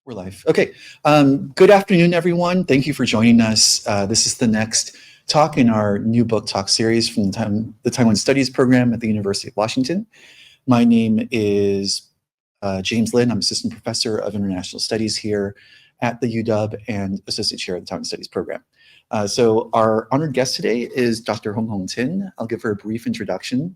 We're live. Okay. Good afternoon, everyone. Thank you for joining us. This is the next talk in our new book talk series from the Taiwan Studies program at the University of Washington. My name is James Lin. I'm Assistant Professor of International Studies here at the UW and Associate Chair of the Taiwan Studies program. So our honored guest today is Dr. Honghong Tinn. I'll give her a brief introduction.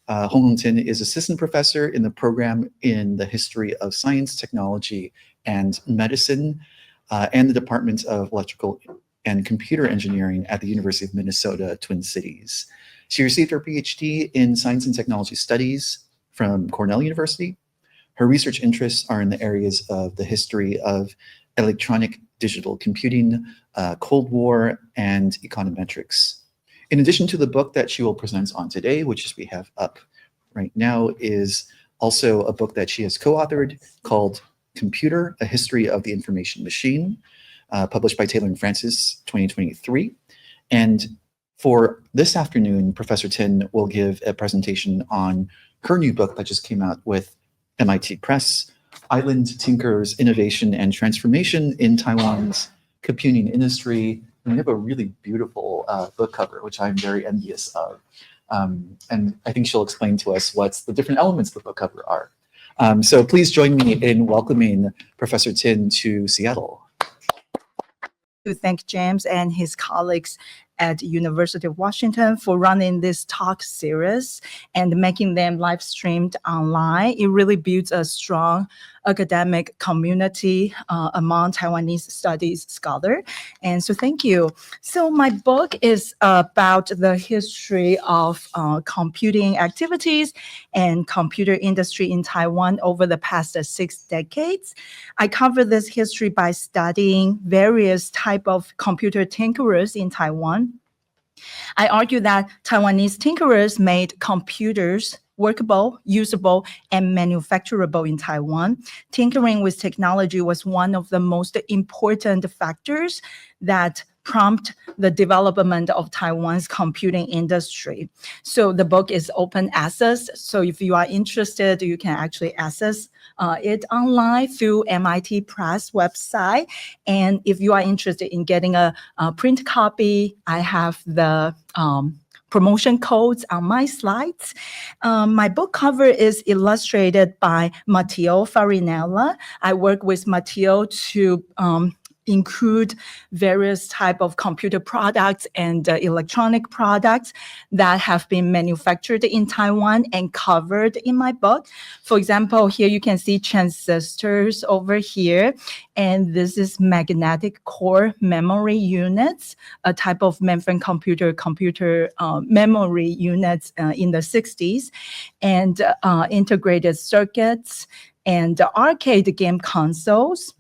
Honghong Tinn is Assistant Professor in the program in the History of Science, Technology, and Medicine, and the Department of Electrical and Computer Engineering at the University of Minnesota, Twin Cities. She received her Ph.D. in Science and Technology Studies from Cornell University. Her research interests are in the areas of the history of electronic digital computing, Cold War, and econometrics. In addition to the book that she will present on today, which we have up right now, is also a book that she has co-authored called Computer, A History of the Information Machine, published by Taylor and Francis, 2023. And for this afternoon, Professor Tinn will give a presentation on her new book that just came out with MIT Press, Island Tinkers, Innovation and Transformation in Taiwan's Computing Industry. And we have a really beautiful book cover, which I'm very envious of. And I think she'll explain to us what the different elements of the book cover are. So please join me in welcoming Professor Tinn to Seattle. To thank James and his colleagues at University of Washington for running this talk series and making them live streamed online. It really builds a strong academic community among Taiwanese studies scholars. And so thank you. So my book is about the history of computing activities and computer industry in Taiwan over the past 6 decades. I cover this history by studying various types of computer tinkerers in Taiwan. I argue that Taiwanese tinkerers made computers workable, usable, and manufacturable in Taiwan. Tinkering with technology was one of the most important factors that prompt the development of Taiwan's computing industry. So the book is open access. So if you are interested, you can actually access it online through MIT Press website. And if you are interested in getting a print copy, I have the promotion codes on my slides. My book cover is illustrated by Matteo Farinella. I work with Matteo to include various type of computer products and electronic products that have been manufactured in Taiwan and covered in my book. For example, here you can see transistors over here, and this is magnetic core memory units, a type of mainframe computer memory units in the 60s, and integrated circuits and arcade game consoles,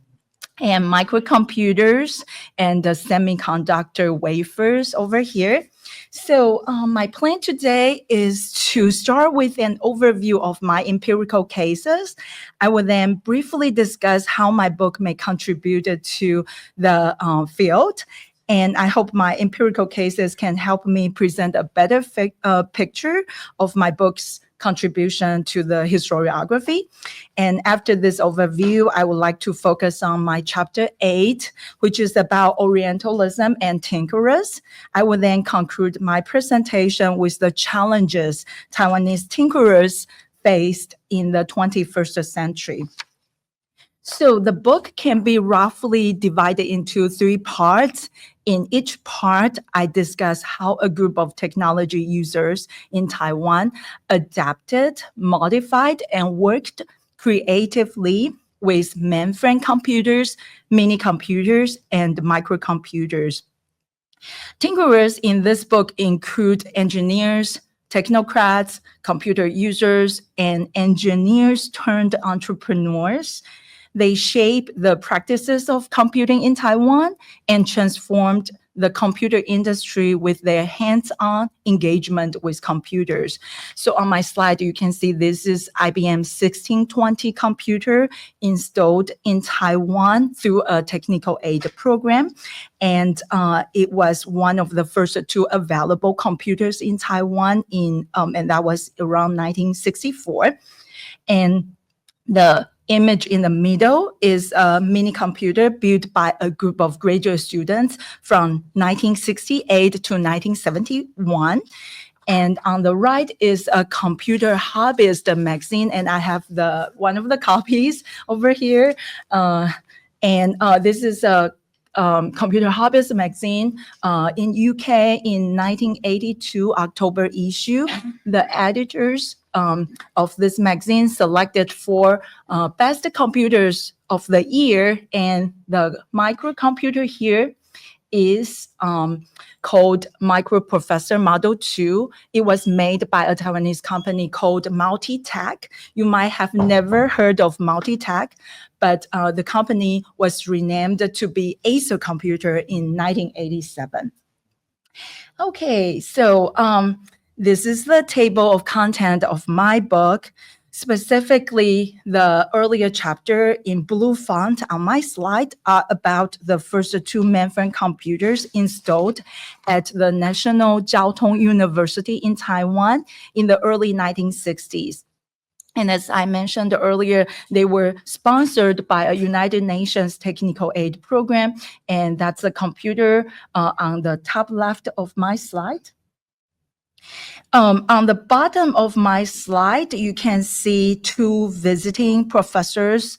and microcomputers and the semiconductor wafers over here. So my plan today is to start with an overview of my empirical cases. I will then briefly discuss how my book may contribute to the field. And I hope my empirical cases can help me present a better picture of my book's contribution to the historiography. And after this overview, I would like to focus on my chapter 8, which is about Orientalism and tinkerers. I will then conclude my presentation with the challenges Taiwanese tinkerers faced in the 21st century. So the book can be roughly divided into 3 parts. In each part, I discuss how a group of technology users in Taiwan adapted, modified, and worked creatively with mainframe computers, mini computers, and microcomputers. Tinkerers in this book include engineers, technocrats, computer users, and engineers turned entrepreneurs. They shaped the practices of computing in Taiwan and transformed the computer industry with their hands-on engagement with computers. So on my slide, you can see this is IBM 1620 computer installed in Taiwan through a technical aid program. And it was one of the first 2 available computers in Taiwan and that was around 1964. And the image in the middle is a mini computer built by a group of graduate students from 1968 to 1971. And on the right is a computer hobbyist magazine, and I have one of the copies over here. This is a computer hobbyist magazine in UK in 1982 October issue. The editors of this magazine selected 4 best computers of the year, and the microcomputer here is called Microprocessor Model 2. It was made by a Taiwanese company called Multitech. You might have never heard of Multitech, but the company was renamed to be Acer Computer in 1987. Okay, so this is the table of content of my book. Specifically, the earlier chapter in blue font on my slide are about the first 2 mainframe computers installed at the National Jiaotong University in Taiwan in the early 1960s. And as I mentioned earlier, they were sponsored by a United Nations technical aid program, and that's a computer on the top left of my slide. On the bottom of my slide, you can see 2 visiting professors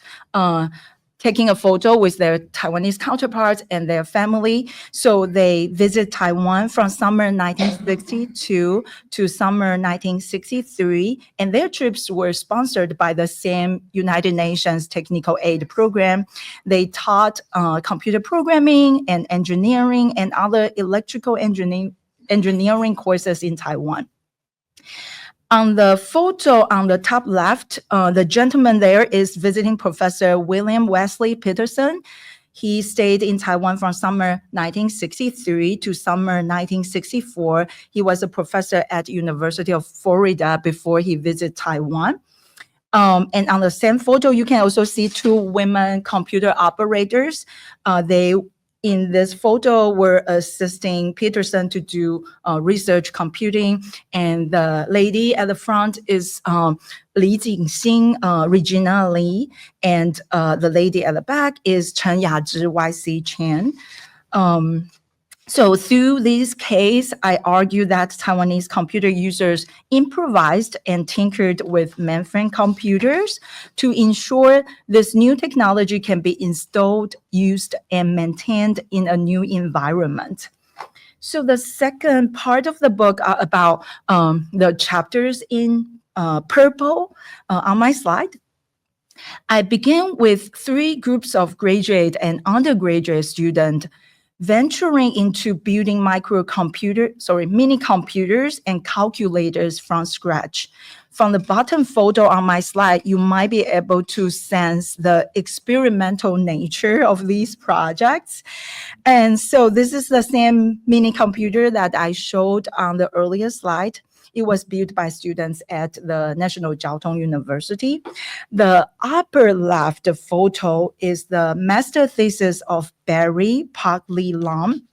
taking a photo with their Taiwanese counterparts and their family. So they visit Taiwan from summer 1962 to summer 1963, and their trips were sponsored by the same United Nations technical aid program. They taught computer programming and engineering and other electrical engineering courses in Taiwan. On the photo on the top left, the gentleman there is visiting Professor William Wesley Peterson. He stayed in Taiwan from summer 1963 to summer 1964. He was a professor at University of Florida before he visited Taiwan. And on the same photo, you can also see 2 women computer operators. They in this photo were assisting Peterson to do research computing, and the lady at the front is Li Jingxing, Regina Li, and the lady at the back is Chen Yazhi, YC Chen. So through this case, I argue that Taiwanese computer users improvised and tinkered with mainframe computers to ensure this new technology can be installed, used, and maintained in a new environment. So the second part of the book are about the chapters in purple on my slide. I begin with 3 groups of graduate and undergraduate students venturing into building mini computers and calculators from scratch. From the bottom photo on my slide, you might be able to sense the experimental nature of these projects. And so this is the same mini computer that I showed on the earlier slide. It was built by students at the National Jiaotong University. The upper left photo is the master thesis of Barry Park Lee Lam.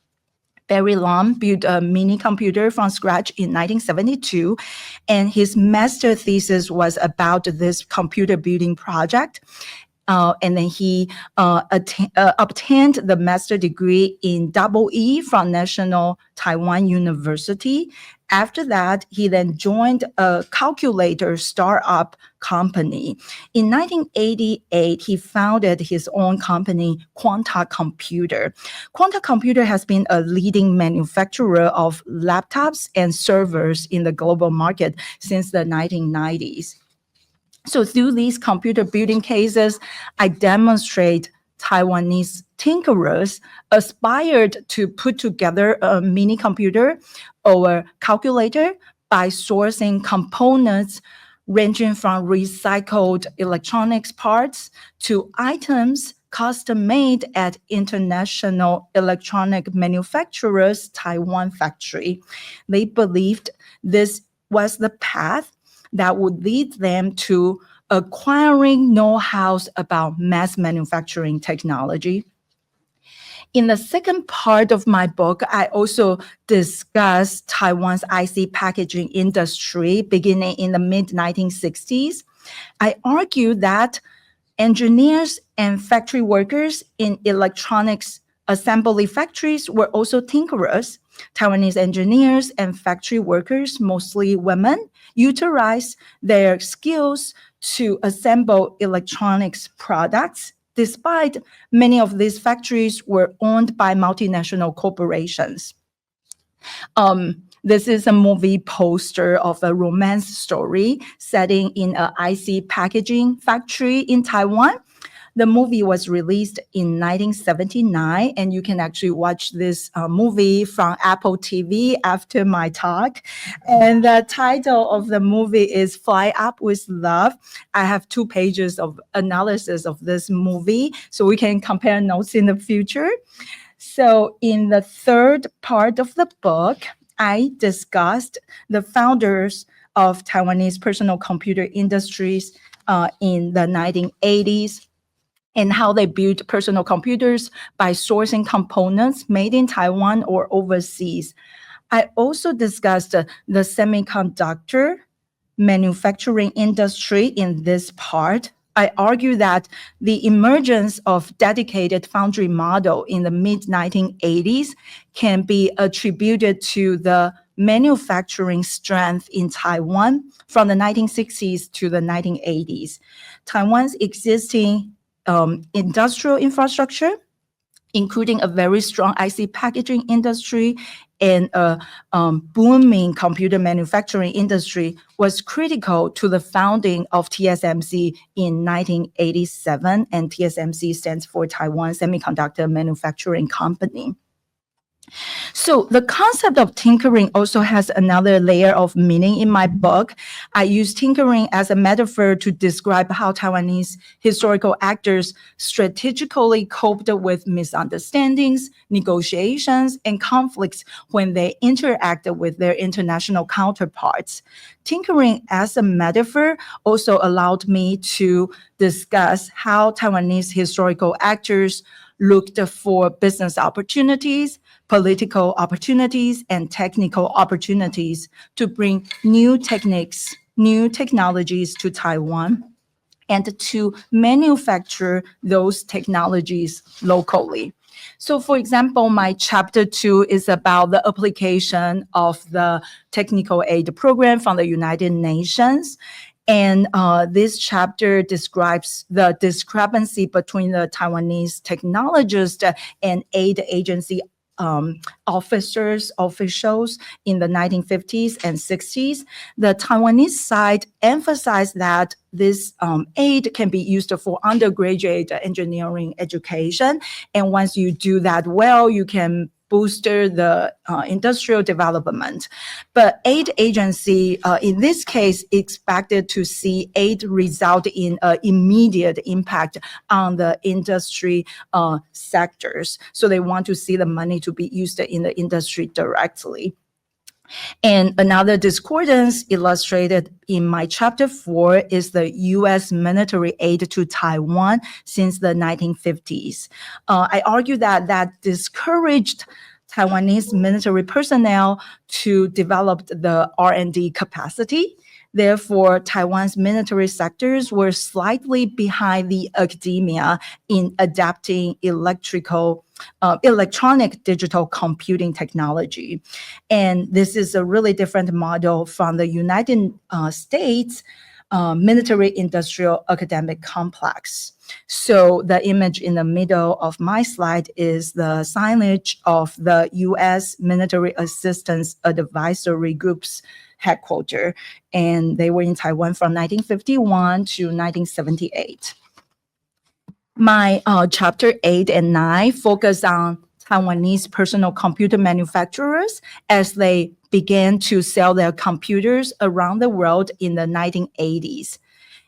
Barry Lam built a mini computer from scratch in 1972, and his master thesis was about this computer building project. And then he obtained the master degree in EE from National Taiwan University. After that, he then joined a calculator startup company. In 1988, he founded his own company, Quanta Computer. Quanta Computer has been a leading manufacturer of laptops and servers in the global market since the 1990s. So through these computer building cases, I demonstrate Taiwanese tinkerers aspired to put together a mini computer or calculator by sourcing components ranging from recycled electronics parts to items custom-made at International Electronic Manufacturers Taiwan factory. They believed this was the path that would lead them to acquiring know-how about mass manufacturing technology. In the second part of my book, I also discuss Taiwan's IC packaging industry beginning in the mid-1960s. I argue that Engineers and factory workers in electronics assembly factories were also tinkerers. Taiwanese engineers and factory workers, mostly women, utilized their skills to assemble electronics products, despite many of these factories were owned by multinational corporations. This is a movie poster of a romance story setting in an IC packaging factory in Taiwan. The movie was released in 1979, and you can actually watch this movie from Apple TV after my talk. And the title of the movie is Fly Up with Love. I have 2 pages of analysis of this movie, so we can compare notes in the future. So in the third part of the book, I discussed the founders of Taiwanese personal computer industries in the 1980s and how they built personal computers by sourcing components made in Taiwan or overseas. I also discussed the semiconductor manufacturing industry in this part. I argue that the emergence of dedicated foundry model in the mid-1980s can be attributed to the manufacturing strength in Taiwan from the 1960s to the 1980s. Taiwan's existing industrial infrastructure, including a very strong IC packaging industry and a booming computer manufacturing industry, was critical to the founding of TSMC in 1987, and TSMC stands for Taiwan Semiconductor Manufacturing Company. So the concept of tinkering also has another layer of meaning in my book. I use tinkering as a metaphor to describe how Taiwanese historical actors strategically coped with misunderstandings, negotiations, and conflicts when they interacted with their international counterparts. Tinkering as a metaphor also allowed me to discuss how Taiwanese historical actors looked for business opportunities, political opportunities, and technical opportunities to bring new techniques, new technologies to Taiwan, and to manufacture those technologies locally. So for example, my chapter 2 is about the application of the technical aid program from the United Nations. And this chapter describes the discrepancy between the Taiwanese technologists and aid agency officials in the 1950s and 60s. The Taiwanese side emphasized that this aid can be used for undergraduate engineering education. And once you do that well, you can boost the industrial development. But aid agency, in this case, expected to see aid result in an immediate impact on the industry sectors. So they want to see the money to be used in the industry directly. And another discordance illustrated in my chapter 4 is the U.S. military aid to Taiwan since the 1950s. I argue that discouraged Taiwanese military personnel to develop the R&D capacity. Therefore, Taiwan's military sectors were slightly behind the academia in adapting electronic digital computing technology. And this is a really different model from the United States military industrial academic complex. So the image in the middle of my slide is the signage of the U.S. Military Assistance Advisory Group's headquarters, and they were in Taiwan from 1951 to 1978. My chapter 8 and 9 focus on Taiwanese personal computer manufacturers as they began to sell their computers around the world in the 1980s.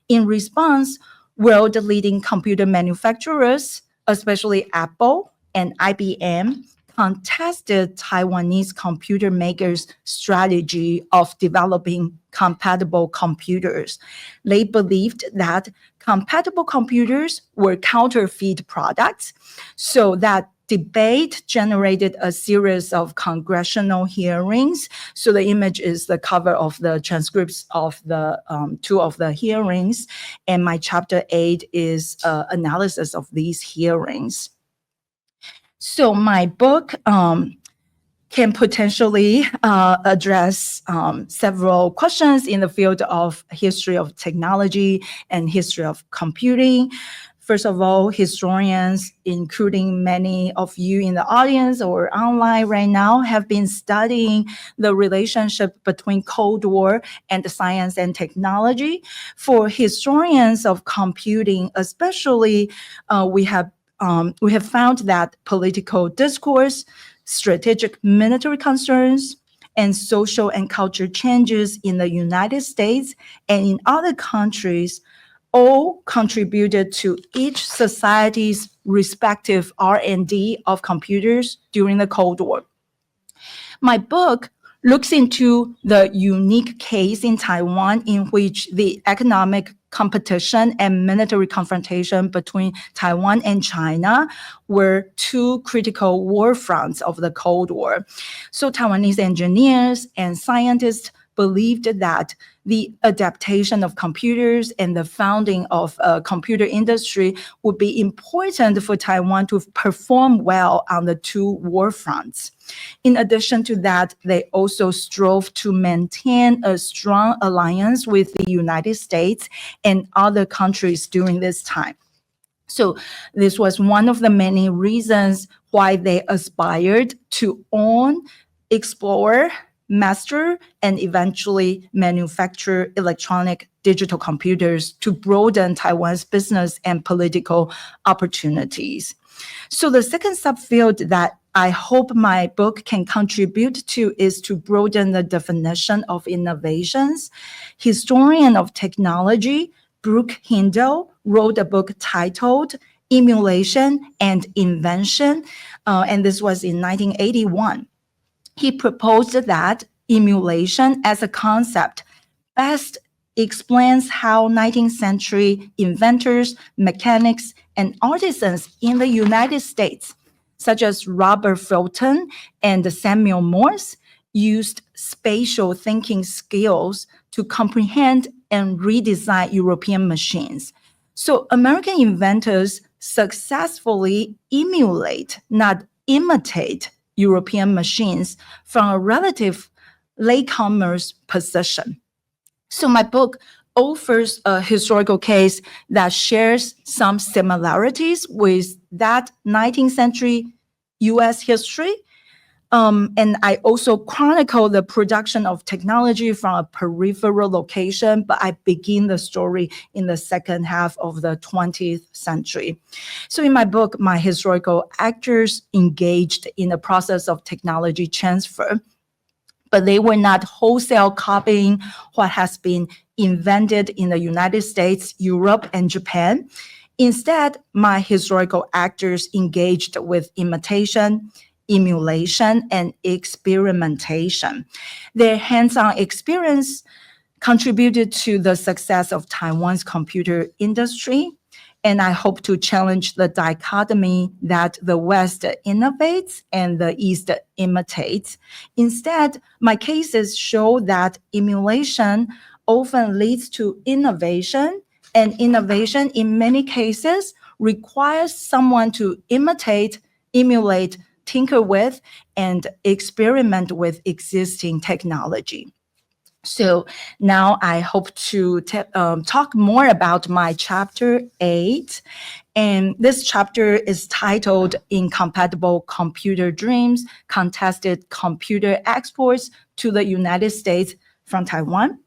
In response, world-leading computer manufacturers, especially Apple and IBM, contested Taiwanese computer makers' strategy of developing compatible computers. They believed that compatible computers were counterfeit products, so that debate generated a series of congressional hearings. So the image is the cover of the transcripts of the two of the hearings, and my chapter 8 is analysis of these hearings. So my book can potentially address several questions in the field of history of technology and history of computing. First of all, historians, including many of you in the audience or online right now, have been studying the relationship between Cold War and science and technology. For historians of computing, especially, we have found that political discourse, strategic military concerns, and social and cultural changes in the United States and in other countries all contributed to each society's respective R&D of computers during the Cold War. My book looks into the unique case in Taiwan in which the economic competition and military confrontation between Taiwan and China were two critical war fronts of the Cold War. So Taiwanese engineers and scientists believed that the adaptation of computers and the founding of a computer industry would be important for Taiwan to perform well on the two war fronts. In addition to that, they also strove to maintain a strong alliance with the United States and other countries during this time. So this was one of the many reasons why they aspired to own, explore, master, and eventually manufacture electronic digital computers to broaden Taiwan's business and political opportunities. So the second subfield that I hope my book can contribute to is to broaden the definition of innovations. Historian of technology, Brooke Hindle, wrote a book titled Emulation and Invention, and this was in 1981. He proposed that emulation as a concept best explains how 19th century inventors, mechanics, and artisans in the United States, such as Robert Fulton and Samuel Morse, used spatial thinking skills to comprehend and redesign European machines. So American inventors successfully emulate, not imitate, European machines from a relative latecomers position. So my book offers a historical case that shares some similarities with that 19th century US history. And I also chronicle the production of technology from a peripheral location, but I begin the story in the second half of the 20th century. So in my book, my historical actors engaged in the process of technology transfer, but they were not wholesale copying what has been invented in the United States, Europe, and Japan. Instead, my historical actors engaged with imitation, emulation, and experimentation. Their hands-on experience contributed to the success of Taiwan's computer industry, and I hope to challenge the dichotomy that the West innovates and the East imitates. Instead, my cases show that emulation often leads to innovation, and innovation in many cases requires someone to imitate, emulate, tinker with, and experiment with existing technology. So now I hope to talk more about my chapter 8. And this chapter is titled Incompatible Computer Dreams, Contested Computer Exports to the United States from Taiwan.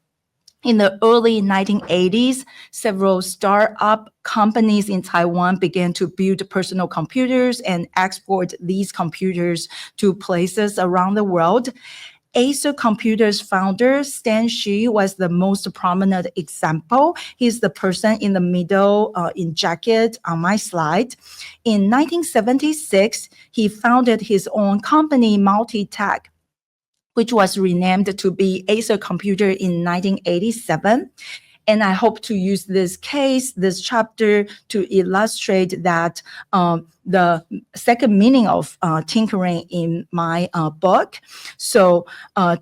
In the early 1980s, several startup companies in Taiwan began to build personal computers and export these computers to places around the world. Acer Computers founder, Stan Shi, was the most prominent example. He's the person in the middle in jacket on my slide. In 1976, he founded his own company, Multitech, which was renamed to be Acer Computer in 1987. And I hope to use this chapter, to illustrate that the second meaning of tinkering in my book. So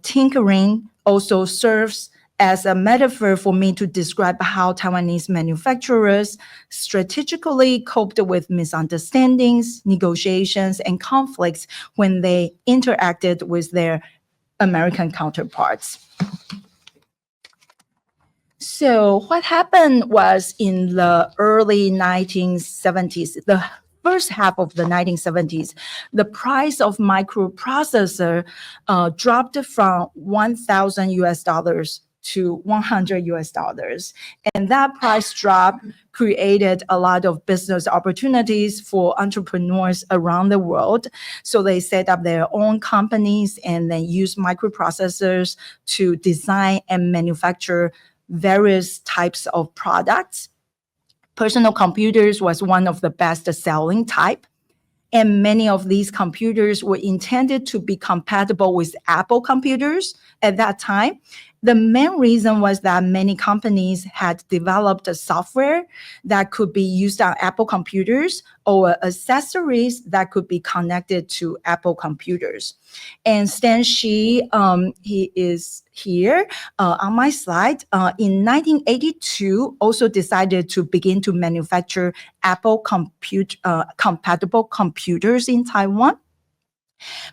tinkering also serves as a metaphor for me to describe how Taiwanese manufacturers strategically coped with misunderstandings, negotiations, and conflicts when they interacted with their American counterparts. So what happened was, in the early 1970s, the first half of the 1970s, the price of microprocessor dropped from $1,000 to $100. And that price drop created a lot of business opportunities for entrepreneurs around the world. So they set up their own companies and then use microprocessors to design and manufacture various types of products. Personal computers was one of the best selling type. And many of these computers were intended to be compatible with Apple computers at that time. The main reason was that many companies had developed a software that could be used on Apple computers, or accessories that could be connected to Apple computers. And Stan Shi, he is here on my slide, in 1982, also decided to begin to manufacture Apple compatible computers in Taiwan.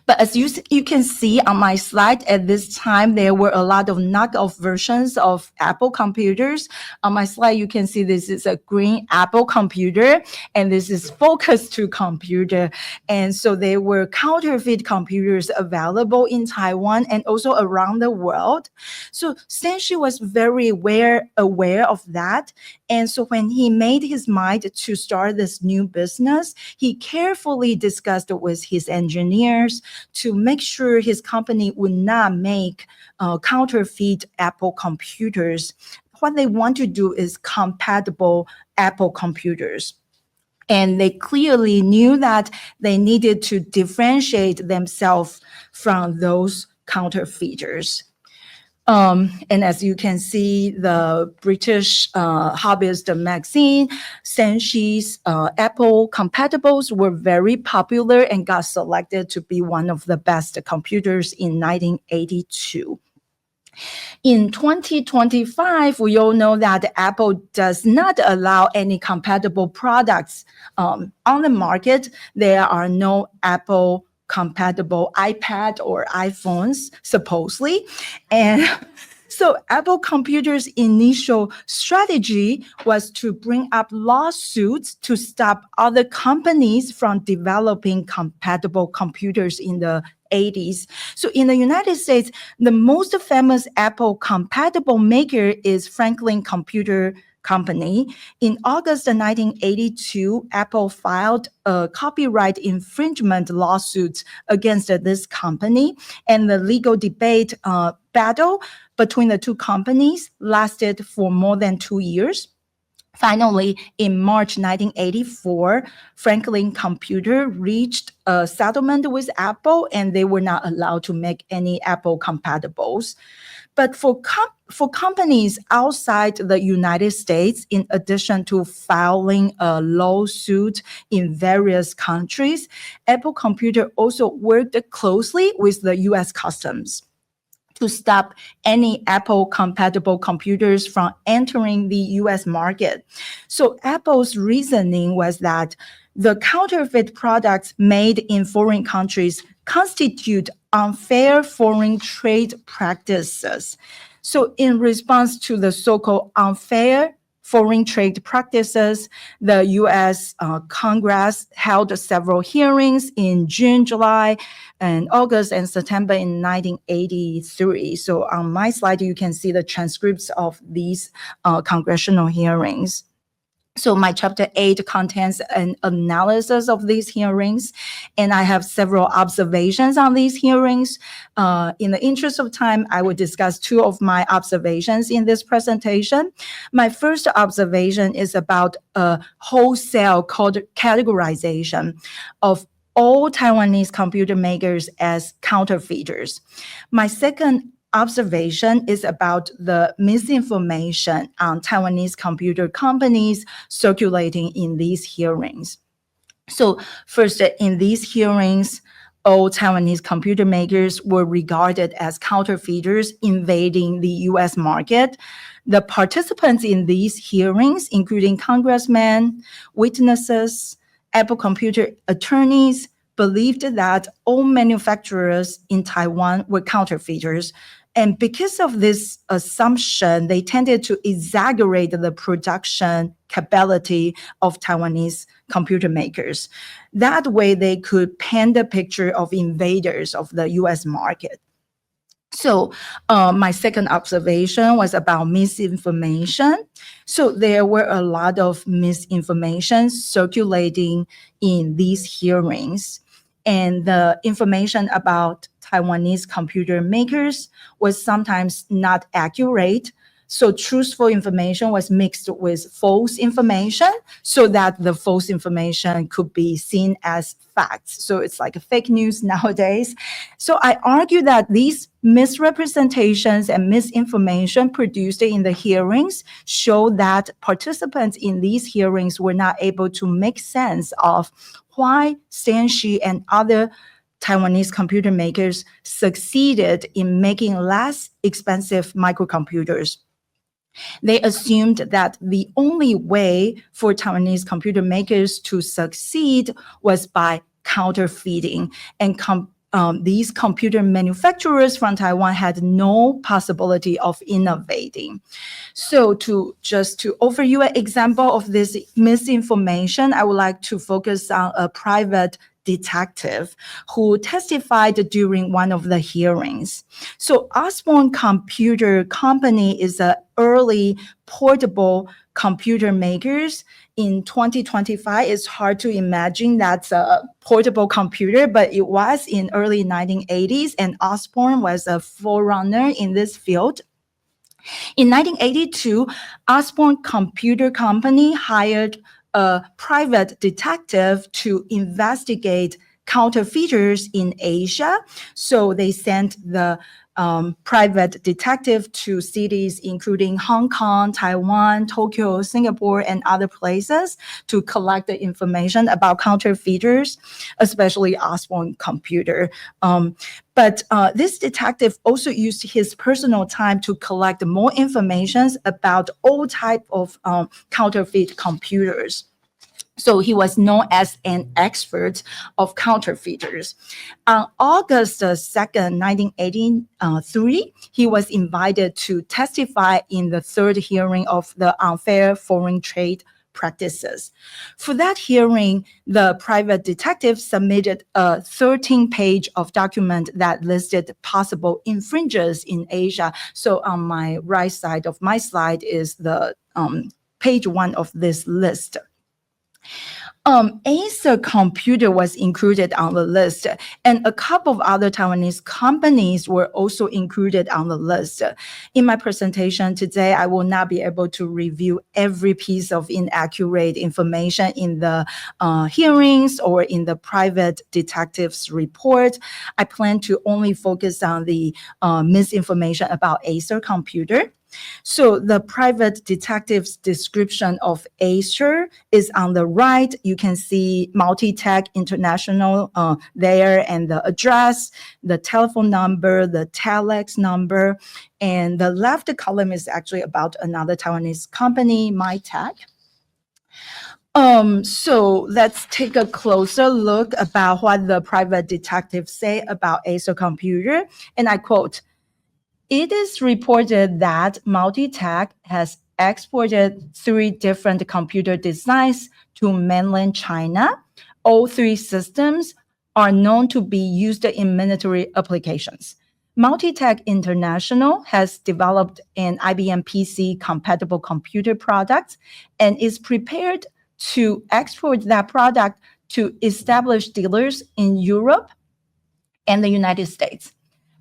But as you can see on my slide, at this time, there were a lot of knockoff versions of Apple computers. On my slide, you can see this is a green Apple computer, and this is Focus 2 computer. And so there were counterfeit computers available in Taiwan and also around the world. So Stan Shi was very aware of that. And so when he made his mind to start this new business, he carefully discussed with his engineers to make sure his company would not make counterfeit Apple computers. What they want to do is compatible Apple computers. And they clearly knew that they needed to differentiate themselves from those counterfeiters. And as you can see, the British hobbyist magazine, Stan Shi's Apple compatibles were very popular and got selected to be one of the best computers in 1982. In 2025, we all know that Apple does not allow any compatible products on the market. There are no Apple compatible iPad or iPhones, supposedly. And so Apple Computer's initial strategy was to bring up lawsuits to stop other companies from developing compatible computers in the 80s. So in the United States, the most famous Apple compatible maker is Franklin Computer Company. In August 1982, Apple filed a copyright infringement lawsuit against this company, and the legal debate battle between the two companies lasted for more than 2 years. Finally, in March 1984, Franklin Computer reached a settlement with Apple, and they were not allowed to make any Apple compatibles. But for companies outside the United States, in addition to filing a lawsuit in various countries, Apple Computer also worked closely with the U.S. Customs to stop any Apple compatible computers from entering the US market. So Apple's reasoning was that the counterfeit products made in foreign countries constitute unfair foreign trade practices. So in response to the so-called unfair foreign trade practices, the U.S. Congress held several hearings in June, July, and August and September in 1983. So on my slide, you can see the transcripts of these congressional hearings. So my chapter 8 contains an analysis of these hearings, and I have several observations on these hearings. In the interest of time, I will discuss 2 of my observations in this presentation. My first observation is about a wholesale categorization of all Taiwanese computer makers as counterfeiters. My second observation is about the misinformation on Taiwanese computer companies circulating in these hearings. So first, in these hearings, all Taiwanese computer makers were regarded as counterfeiters invading the US market. The participants in these hearings, including congressmen, witnesses, Apple computer attorneys, believed that all manufacturers in Taiwan were counterfeiters. And because of this assumption, they tended to exaggerate the production capability of Taiwanese computer makers. That way, they could paint a picture of invaders of the US market. So my second observation was about misinformation. So there were a lot of misinformation circulating in these hearings. And the information about Taiwanese computer makers was sometimes not accurate. So truthful information was mixed with false information so that the false information could be seen as facts. So it's like a fake news nowadays. So I argue that these misrepresentations and misinformation produced in the hearings show that participants in these hearings were not able to make sense of why Stanshi and other Taiwanese computer makers succeeded in making less expensive microcomputers. They assumed that the only way for Taiwanese computer makers to succeed was by counterfeiting, and these computer manufacturers from Taiwan had no possibility of innovating. So to offer you an example of this misinformation, I would like to focus on a private detective who testified during one of the hearings. So Osborne Computer Company is an early portable computer makers. In 2025, it's hard to imagine that's a portable computer, but it was in early 1980s, and Osborne was a forerunner in this field. In 1982, Osborne Computer Company hired a private detective to investigate counterfeiters in Asia. So they sent the private detective to cities including Hong Kong, Taiwan, Tokyo, Singapore, and other places to collect the information about counterfeiters, especially Osborne Computer. But this detective also used his personal time to collect more information about all types of counterfeit computers. So he was known as an expert of counterfeiters. On August 2nd, 1983, he was invited to testify in the third hearing of the unfair foreign trade practices. For that hearing, the private detective submitted a 13-page of document that listed possible infringers in Asia. So on my right side of my slide is the page 1 of this list. Acer Computer was included on the list, and a couple of other Taiwanese companies were also included on the list. In my presentation today, I will not be able to review every piece of inaccurate information in the hearings or in the private detective's report. I plan to only focus on the misinformation about Acer Computer. So the private detective's description of Acer is on the right. You can see Multi-Tech International there, and the address, the telephone number, the telex number, and the left column is actually about another Taiwanese company, MyTech. So let's take a closer look about what the private detectives say about Acer Computer, and I quote, "It is reported that Multi-Tech has exported 3 different computer designs to mainland China. All 3 systems are known to be used in military applications. Multitech International has developed an IBM PC compatible computer product and is prepared to export that product to established dealers in Europe and the United States.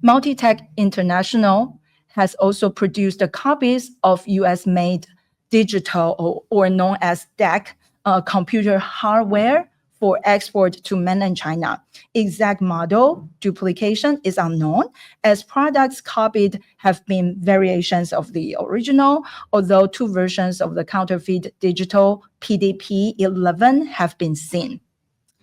Multitech International has also produced copies of US-made digital or known as DEC computer hardware for export to mainland China. Exact model duplication is unknown, as products copied have been variations of the original, although 2 versions of the counterfeit digital PDP-11 have been seen.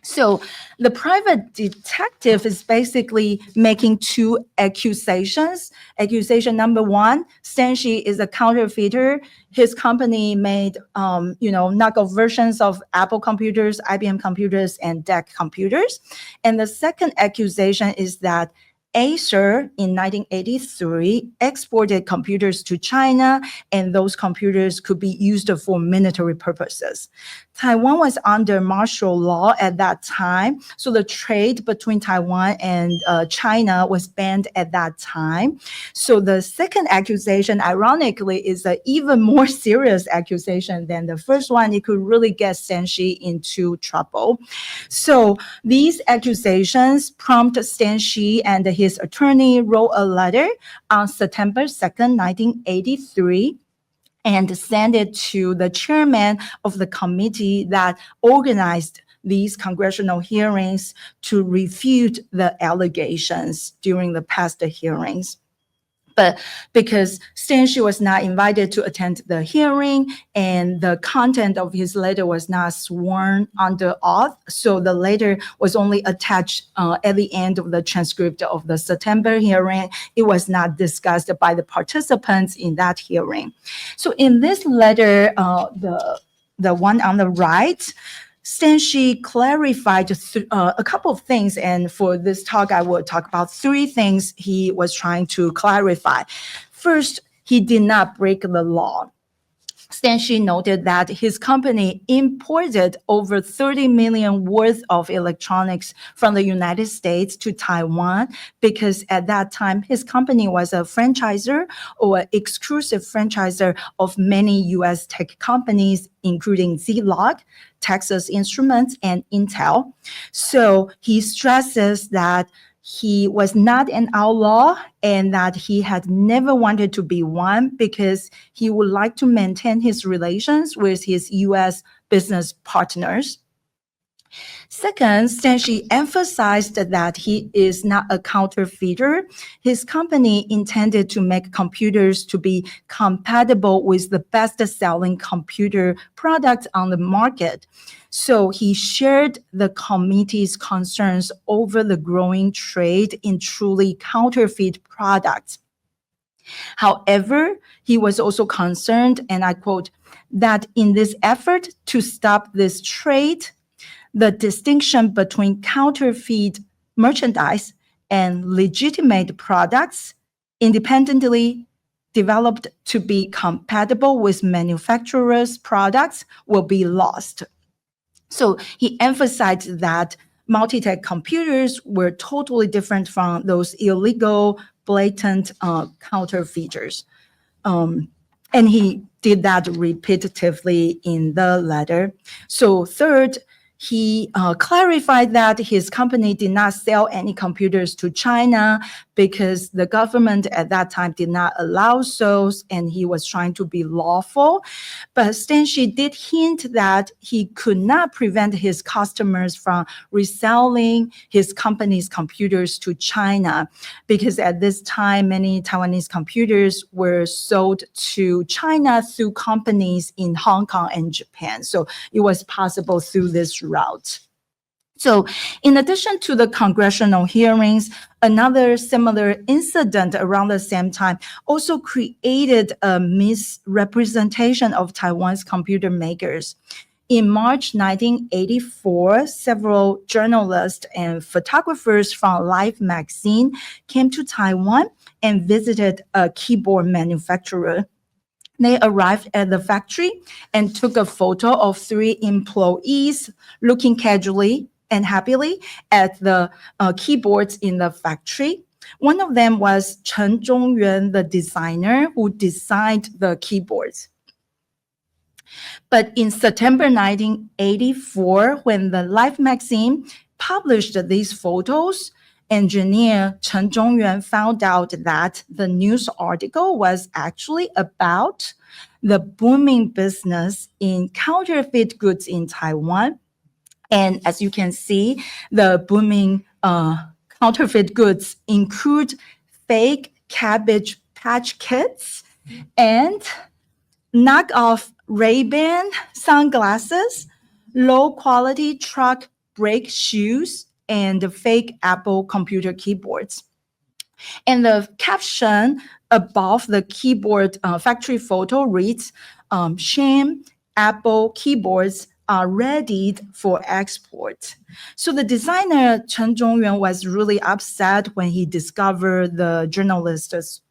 So the private detective is basically making 2 accusations. Accusation number 1, Stan Shi is a counterfeiter. His company made, knockoff versions of Apple computers, IBM computers, and DEC computers. And the second accusation is that Acer in 1983 exported computers to China, and those computers could be used for military purposes. Taiwan was under martial law at that time, so the trade between Taiwan and China was banned at that time. So the second accusation, ironically, is an even more serious accusation than the first one. It could really get Stan Shi into trouble. So these accusations prompt Stan Shi and his attorney wrote a letter on September 2nd, 1983, and sent it to the chairman of the committee that organized these congressional hearings to refute the allegations during the past hearings. But because Stan Shi was not invited to attend the hearing and the content of his letter was not sworn under oath, so the letter was only attached at the end of the transcript of the September hearing. It was not discussed by the participants in that hearing. So in this letter, the one on the right, Stan Shi clarified a couple of things, and for this talk, I will talk about 3 things he was trying to clarify. First, he did not break the law. Stan Shi noted that his company imported over 30 million worth of electronics from the United States to Taiwan because at that time his company was a franchisor or exclusive franchisor of many US tech companies, including Zilog, Texas Instruments, and Intel. So he stresses that he was not an outlaw and that he had never wanted to be one because he would like to maintain his relations with his US business partners. Second, Stan Shi emphasized that he is not a counterfeiter. His company intended to make computers to be compatible with the best-selling computer products on the market. So he shared the committee's concerns over the growing trade in truly counterfeit products. However, he was also concerned, and I quote, that in this effort to stop this trade, the distinction between counterfeit merchandise and legitimate products independently developed to be compatible with manufacturers' products will be lost. So he emphasized that multi-tech computers were totally different from those illegal, blatant counterfeiters. And he did that repetitively in the letter. So third, he clarified that his company did not sell any computers to China because the government at that time did not allow sales and he was trying to be lawful. But Stan Shi did hint that he could not prevent his customers from reselling his company's computers to China because at this time, many Taiwanese computers were sold to China through companies in Hong Kong and Japan. So it was possible through this route. So in addition to the congressional hearings, another similar incident around the same time also created a misrepresentation of Taiwan's computer makers. In March 1984, several journalists and photographers from Life magazine came to Taiwan and visited a keyboard manufacturer. They arrived at the factory and took a photo of 3 employees looking casually and happily at the keyboards in the factory. One of them was Chen Zhongyuan, the designer who designed the keyboards. But in September 1984, when the Life magazine published these photos, engineer Chen Zhongyuan found out that the news article was actually about the booming business in counterfeit goods in Taiwan. And as you can see, the booming counterfeit goods include fake Cabbage Patch Kids and knockoff Ray-Ban sunglasses, low-quality truck brake shoes, and fake Apple computer keyboards. And the caption above the keyboard factory photo reads, shame, Apple keyboards are readied for export. So the designer Chen Zhongyuan was really upset when he discovered the journalist's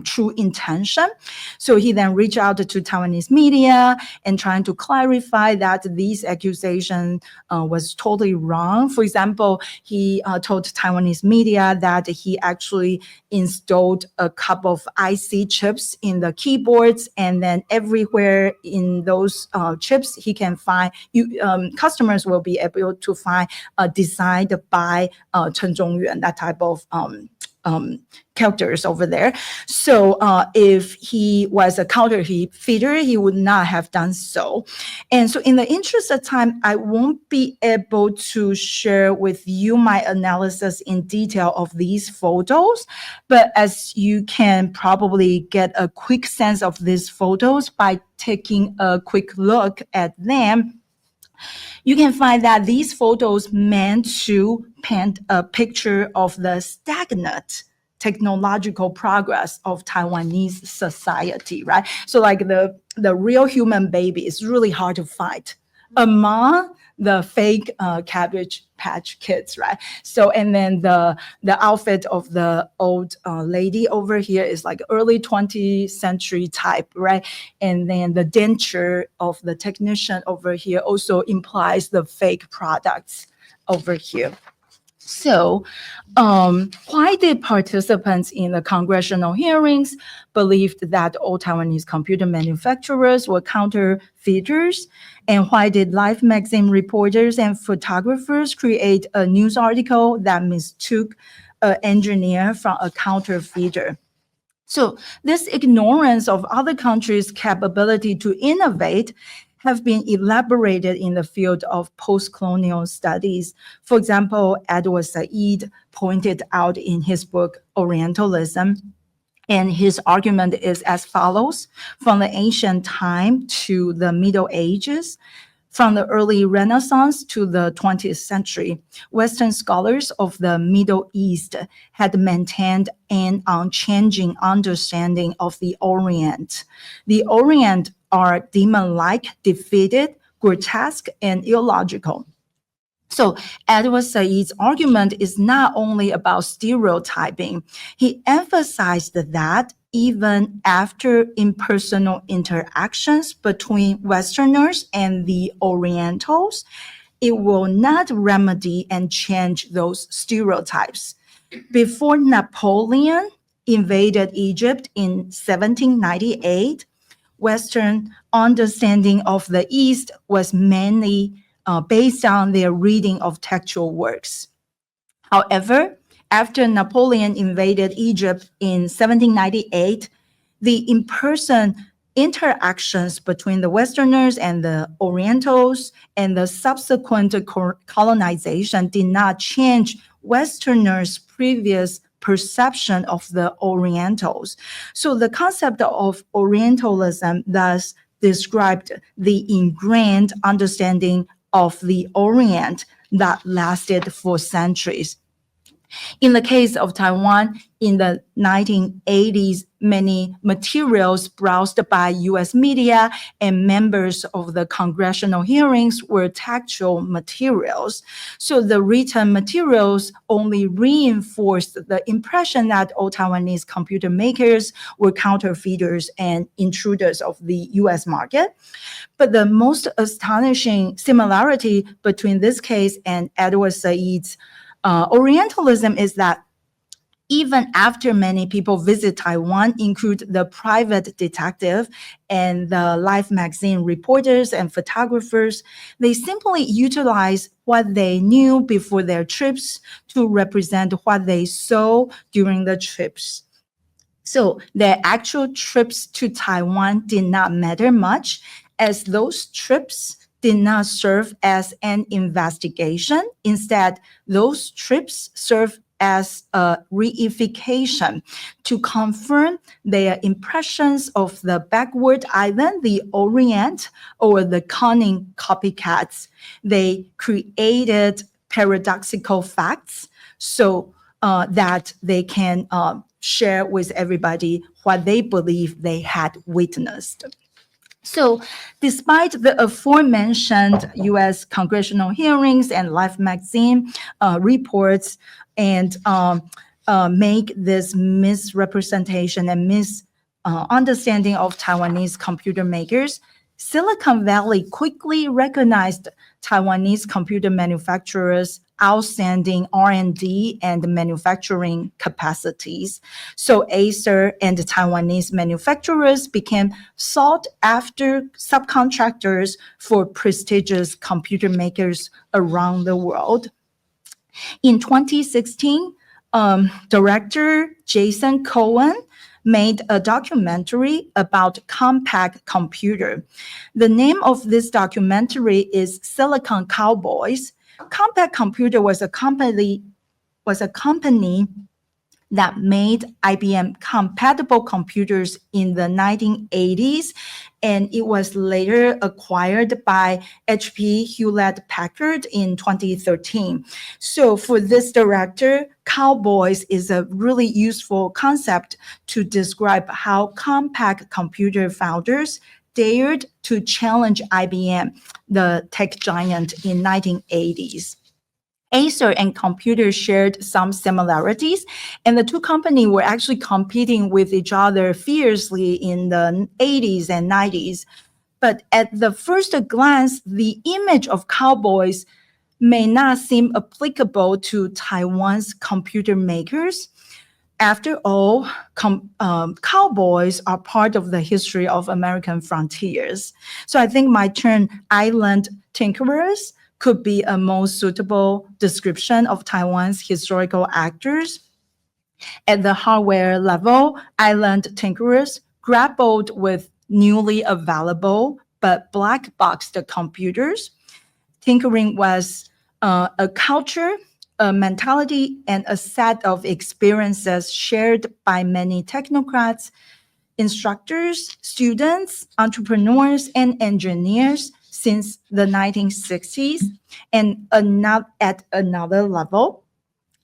true intention. So he then reached out to Taiwanese media and trying to clarify that these accusations was totally wrong. For example, he told Taiwanese media that he actually installed a couple of IC chips in the keyboards, and then everywhere in those chips, he can find customers will be able to find designed by Chen Zhongyuan, that type of characters over there. So if he was a counterfeiter, he would not have done so. And so in the interest of time, I won't be able to share with you my analysis in detail of these photos. But as you can probably get a quick sense of these photos by taking a quick look at them, you can find that these photos meant to paint a picture of the stagnant technological progress of Taiwanese society, right? So like the real human baby is really hard to find among the fake Cabbage Patch Kids, right? So, and then the outfit of the old lady over here is like early 20th century type, right? And then the denture of the technician over here also implies the fake products over here. So, why did participants in the congressional hearings believed that all Taiwanese computer manufacturers were counterfeiters? And why did Life magazine reporters and photographers create a news article that mistook an engineer from a counterfeiter? So, this ignorance of other countries' capability to innovate have been elaborated in the field of post-colonial studies. For example, Edward Said pointed out in his book, Orientalism, and his argument is as follows: from the ancient time to the Middle Ages, from the early Renaissance to the 20th century, Western scholars of the Middle East had maintained an unchanging understanding of the Orient. The Orient are demon-like, defeated, grotesque, and illogical. So Edward Said's argument is not only about stereotyping. He emphasized that even after impersonal interactions between Westerners and the Orientals, it will not remedy and change those stereotypes. Before Napoleon invaded Egypt in 1798, Western understanding of the East was mainly based on their reading of textual works. However, after Napoleon invaded Egypt in 1798, the in-person interactions between the Westerners and the Orientals and the subsequent colonization did not change Westerners' previous perception of the Orientals. So the concept of Orientalism thus described the ingrained understanding of the Orient that lasted for centuries. In the case of Taiwan, in the 1980s, many materials browsed by U.S. media and members of the congressional hearings were textual materials. So the written materials only reinforced the impression that all Taiwanese computer makers were counterfeiters and intruders of the U.S. market. But the most astonishing similarity between this case and Edward Said's Orientalism is that Even after many people visit Taiwan, include the private detective and the Life magazine reporters and photographers, they simply utilize what they knew before their trips to represent what they saw during the trips. So their actual trips to Taiwan did not matter much, as those trips did not serve as an investigation. Instead, those trips serve as a reification to confirm their impressions of the backward island, the Orient, or the cunning copycats. They created paradoxical facts so that they can share with everybody what they believe they had witnessed. So despite the aforementioned U.S. congressional hearings and Life magazine reports and make this misrepresentation and misunderstanding of Taiwanese computer makers, Silicon Valley quickly recognized Taiwanese computer manufacturers' outstanding R&D and manufacturing capacities. So Acer and Taiwanese manufacturers became sought-after subcontractors for prestigious computer makers around the world. In 2016, director Jason Cohen made a documentary about Compaq Computer. The name of this documentary is Silicon Cowboys. Compaq Computer was a company that made IBM compatible computers in the 1980s, and it was later acquired by HP Hewlett-Packard in 2013. So for this director, Cowboys is a really useful concept to describe how Compaq Computer founders dared to challenge IBM, the tech giant, in 1980s. Acer and Computer shared some similarities, and the two companies were actually competing with each other fiercely in the 80s and 90s. But at the first glance, the image of cowboys may not seem applicable to Taiwan's computer makers. After all, cowboys are part of the history of American frontiers. So I think my term, island tinkerers, could be a more suitable description of Taiwan's historical actors. At the hardware level, island tinkerers grappled with newly available but black-boxed computers. Tinkering was a culture, a mentality, and a set of experiences shared by many technocrats, instructors, students, entrepreneurs, and engineers since the 1960s. And at another level,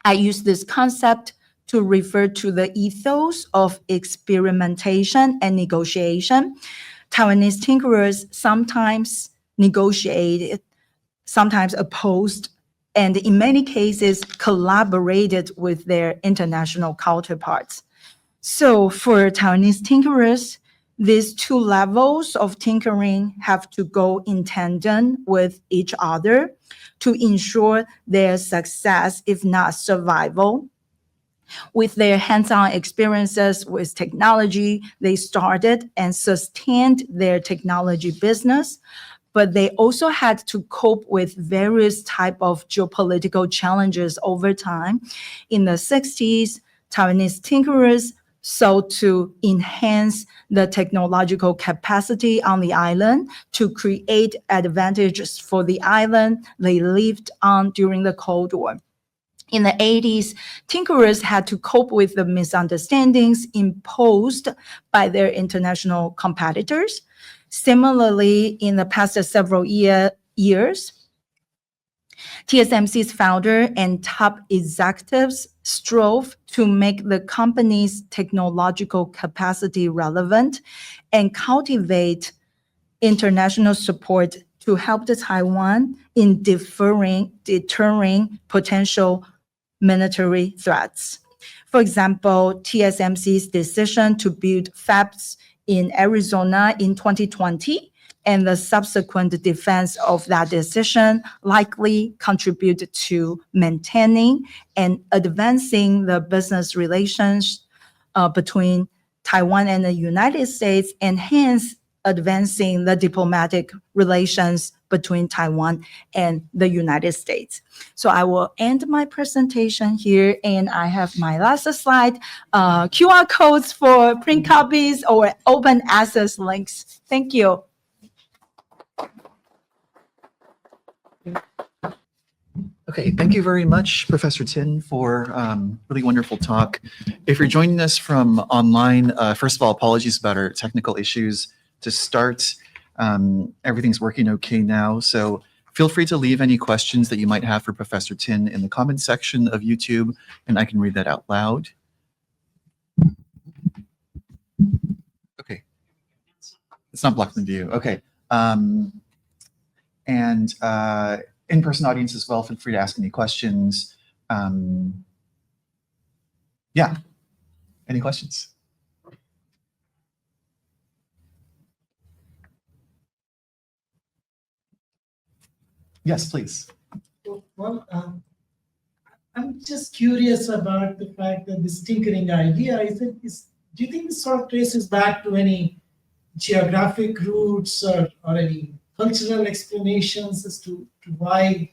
I use this concept to refer to the ethos of experimentation and negotiation. Taiwanese tinkerers sometimes negotiated, sometimes opposed, and in many cases collaborated with their international counterparts. So for Taiwanese tinkerers, these two levels of tinkering have to go in tandem with each other to ensure their success, if not survival. With their hands-on experiences with technology, they started and sustained their technology business, but they also had to cope with various types of geopolitical challenges over time. In the 60s, Taiwanese tinkerers sought to enhance the technological capacity on the island to create advantages for the island they lived on during the Cold War. In the 80s, tinkerers had to cope with the misunderstandings imposed by their international competitors. Similarly, in the past several years, TSMC's founder and top executives strove to make the company's technological capacity relevant and cultivate international support to help Taiwan in deterring potential military threats. For example, TSMC's decision to build fabs in Arizona in 2020 and the subsequent defense of that decision likely contribute to maintaining and advancing the business relations between Taiwan and the United States, and hence advancing the diplomatic relations between Taiwan and the United States. So I will end my presentation here, and I have my last slide, QR codes for print copies or open access links. Thank you. Okay, thank you very much, Professor Tinn, for really wonderful talk. If you're joining us from online, first of all, apologies about our technical issues to start. Everything's working okay now, so feel free to leave any questions that you might have for Professor Tinn in the comments section of YouTube, and I can read that out loud. Okay, it's not blocking the view. Okay, and in-person audience as well, feel free to ask any questions. Yeah, any questions? Yes, please. Well, I'm just curious about the fact that this tinkering idea, do you think this sort of traces back to any geographic roots or any cultural explanations as to why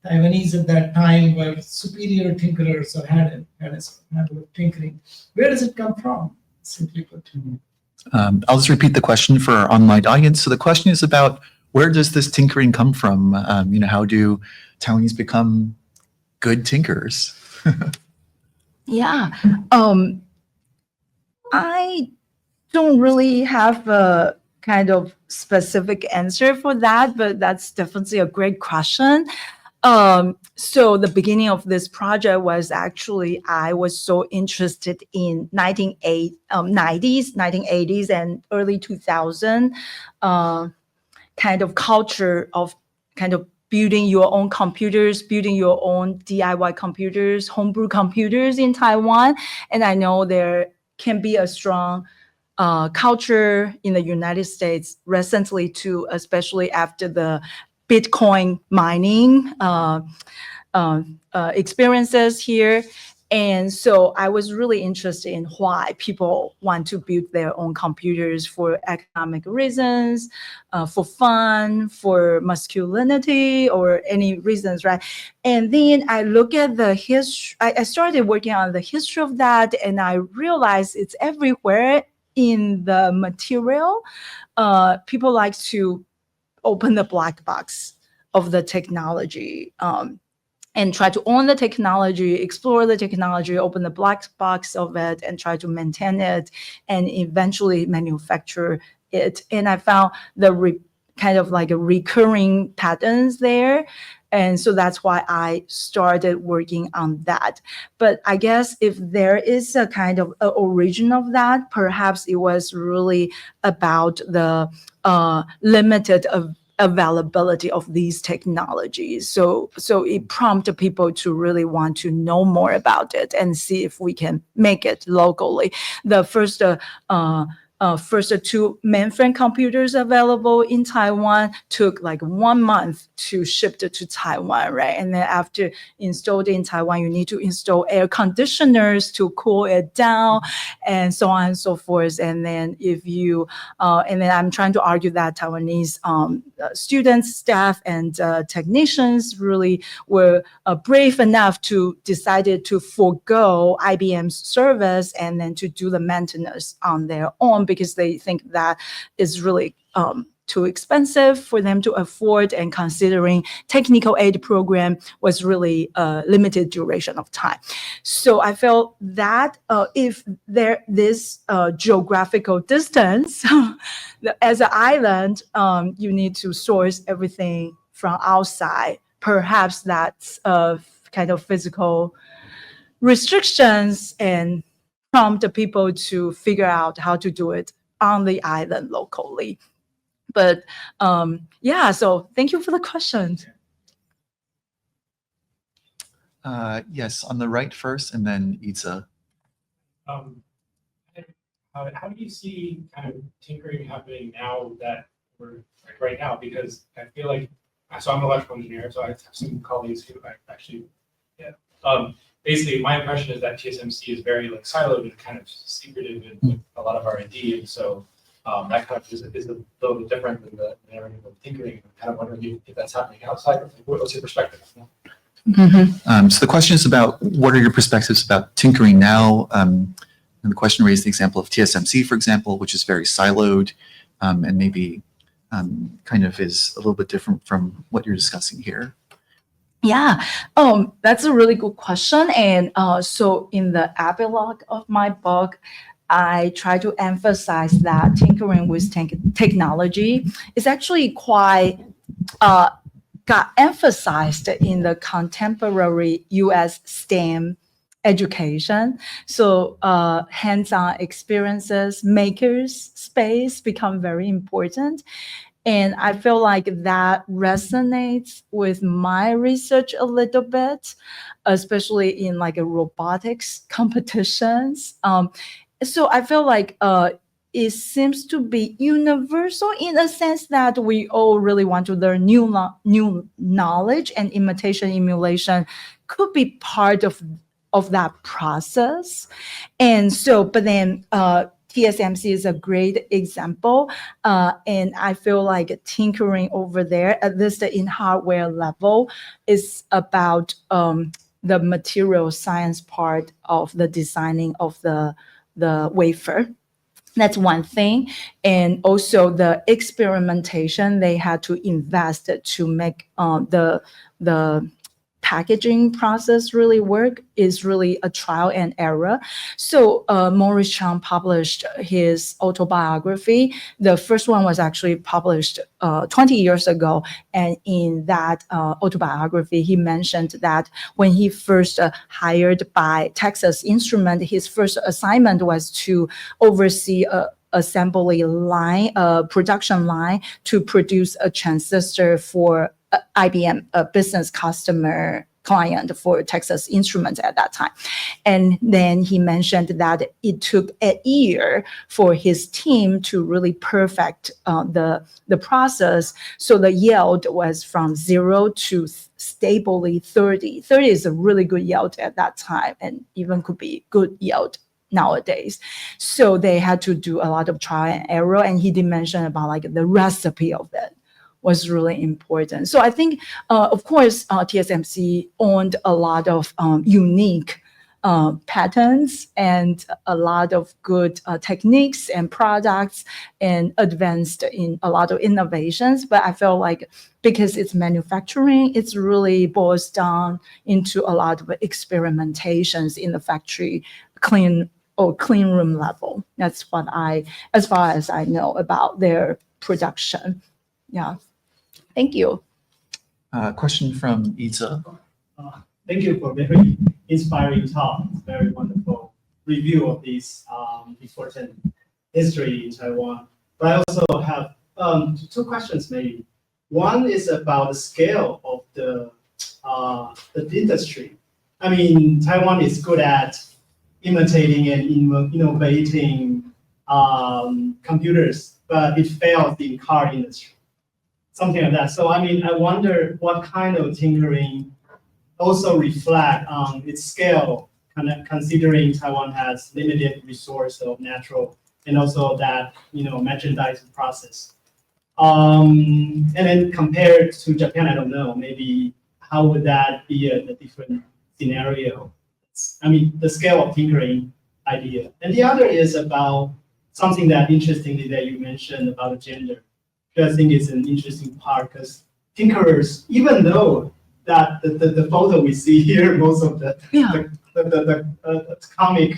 Taiwanese at that time were superior tinkerers or had a habit of tinkering? Where does it come from, simply put? I'll just repeat the question for our online audience. So the question is about, where does this tinkering come from? How do Taiwanese become good tinkers? Yeah, I don't really have a kind of specific answer for that, but that's definitely a great question. So the beginning of this project was actually, I was so interested in 1980s, 1980s and early 2000 kind of culture of kind of building your own computers, building your own DIY computers, homebrew computers in Taiwan. And I know there can be a strong culture in the United States recently too, especially after the Bitcoin mining experiences here. And so I was really interested in why people want to build their own computers for economic reasons, for fun, for masculinity, or any reasons, right? And then I look at the history, I started working on the history of that, and I realized it's everywhere in the material. People like to open the black box of the technology, and try to own the technology, explore the technology, open the black box of it, and try to maintain it, and eventually manufacture it. And I found the kind of like a recurring patterns there. And so that's why I started working on that. But I guess if there is a kind of origin of that, perhaps it was really about the limited availability of these technologies. So it prompted people to really want to know more about it and see if we can make it locally. The first two mainframe computers available in Taiwan took like 1 month to ship it to Taiwan, right? And then after installed in Taiwan, you need to install air conditioners to cool it down, and so on and so forth. And then and then I'm trying to argue that Taiwanese students, staff, and technicians really were brave enough to decided to forego IBM's service and then to do the maintenance on their own, because they think that is really too expensive for them to afford, and considering technical aid program was really a limited duration of time. So I felt that if this geographical distance, as an island, you need to source everything from outside. Perhaps that's kind of physical restrictions and prompt the people to figure out how to do it on the island locally. But yeah, so thank you for the question. Yes, on the right first, and then Itza. How do you see kind of tinkering happening now that we're like right now, because I feel like, so I'm an electrical engineer, so I have some colleagues who I actually, basically my impression is that TSMC is very like siloed and kind of secretive in a lot of R&D, and so that kind of is a little bit different than the narrative of tinkering. I'm kind of wondering if that's happening outside. Like, what's your perspective? So the question is about what are your perspectives about tinkering now? And the question raised the example of TSMC, for example, which is very siloed and maybe kind of is a little bit different from what you're discussing here. Yeah, that's a really good question. And so in the epilogue of my book, I try to emphasize that tinkering with technology is actually quite got emphasized in the contemporary U.S. STEM education. So hands-on experiences, makers space become very important. And I feel like that resonates with my research a little bit, especially in like a robotics competitions. So I feel like it seems to be universal in a sense that we all really want to learn new knowledge, and imitation emulation could be part of that process. And so, but then TSMC is a great example. And I feel like tinkering over there, at least in hardware level, is about the material science part of the designing of the wafer. That's one thing. And also the experimentation they had to invest to make the packaging process really work is really a trial and error. So Maurice Chang published his autobiography. The first one was actually published 20 years ago. And in that autobiography, he mentioned that when he first hired by Texas Instruments, his first assignment was to oversee a assembly line, a production line to produce a transistor for IBM, a business customer client for Texas Instruments at that time. And then he mentioned that it took a year for his team to really perfect the process. So the yield was from 0 to stably 30. 30 is a really good yield at that time, and even could be good yield nowadays. So they had to do a lot of trial and error. And he did mention about like the recipe of it was really important. So I think, of course, TSMC owned a lot of unique patents and a lot of good techniques and products and advanced in a lot of innovations. But I feel like because it's manufacturing, it's really boils down into a lot of experimentations in the factory, clean room level. That's what as far as I know about their production. Yeah. Thank you. Question from Isa. Thank you for a very inspiring talk. It's very wonderful review of this important history in Taiwan. But I also have two questions maybe. One is about the scale of the industry. I mean, Taiwan is good at imitating and innovating computers, but it fails in car industry. Something like that. So I mean, I wonder what kind of tinkering also reflect on its scale, kind of considering Taiwan has limited resource of natural and also that merchandising process. And then compared to Japan, I don't know, maybe how would that be a different scenario? I mean, the scale of tinkering idea. And the other is about something that interestingly that you mentioned about gender. I think it's an interesting part because tinkerers, even though that the photo we see here, most of the comic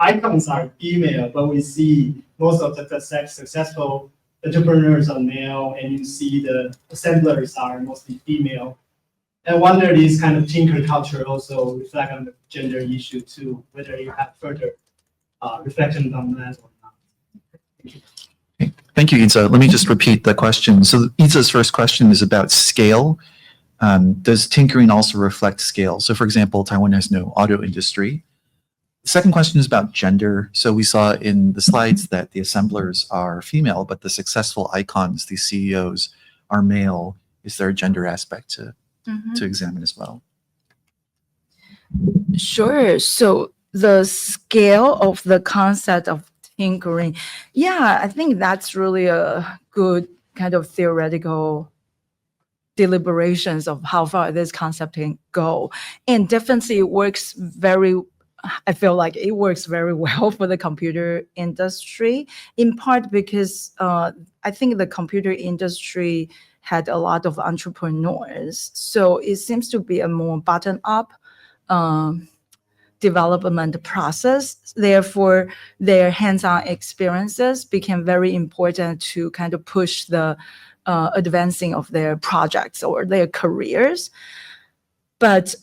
icons are female, but we see most of the successful entrepreneurs are male, and you see the assemblers are mostly female. I wonder this kind of tinker culture also reflect on the gender issue too, whether you have further reflections on that or not. Thank you. Thank you, Isa. Let me just repeat the question. So Isa's first question is about scale. Does tinkering also reflect scale? So for example, Taiwan has no auto industry. The second question is about gender. So we saw in the slides that the assemblers are female, but the successful icons, these CEOs, are male. Is there a gender aspect to examine as well? Sure. So the scale of the concept of tinkering, yeah, I think that's really a good kind of theoretical deliberations of how far this concept can go. And definitely it works I feel like it works very well for the computer industry, in part because I think the computer industry had a lot of entrepreneurs. So it seems to be a more bottom-up development process. Therefore, their hands-on experiences became very important to kind of push the advancing of their projects or their careers. But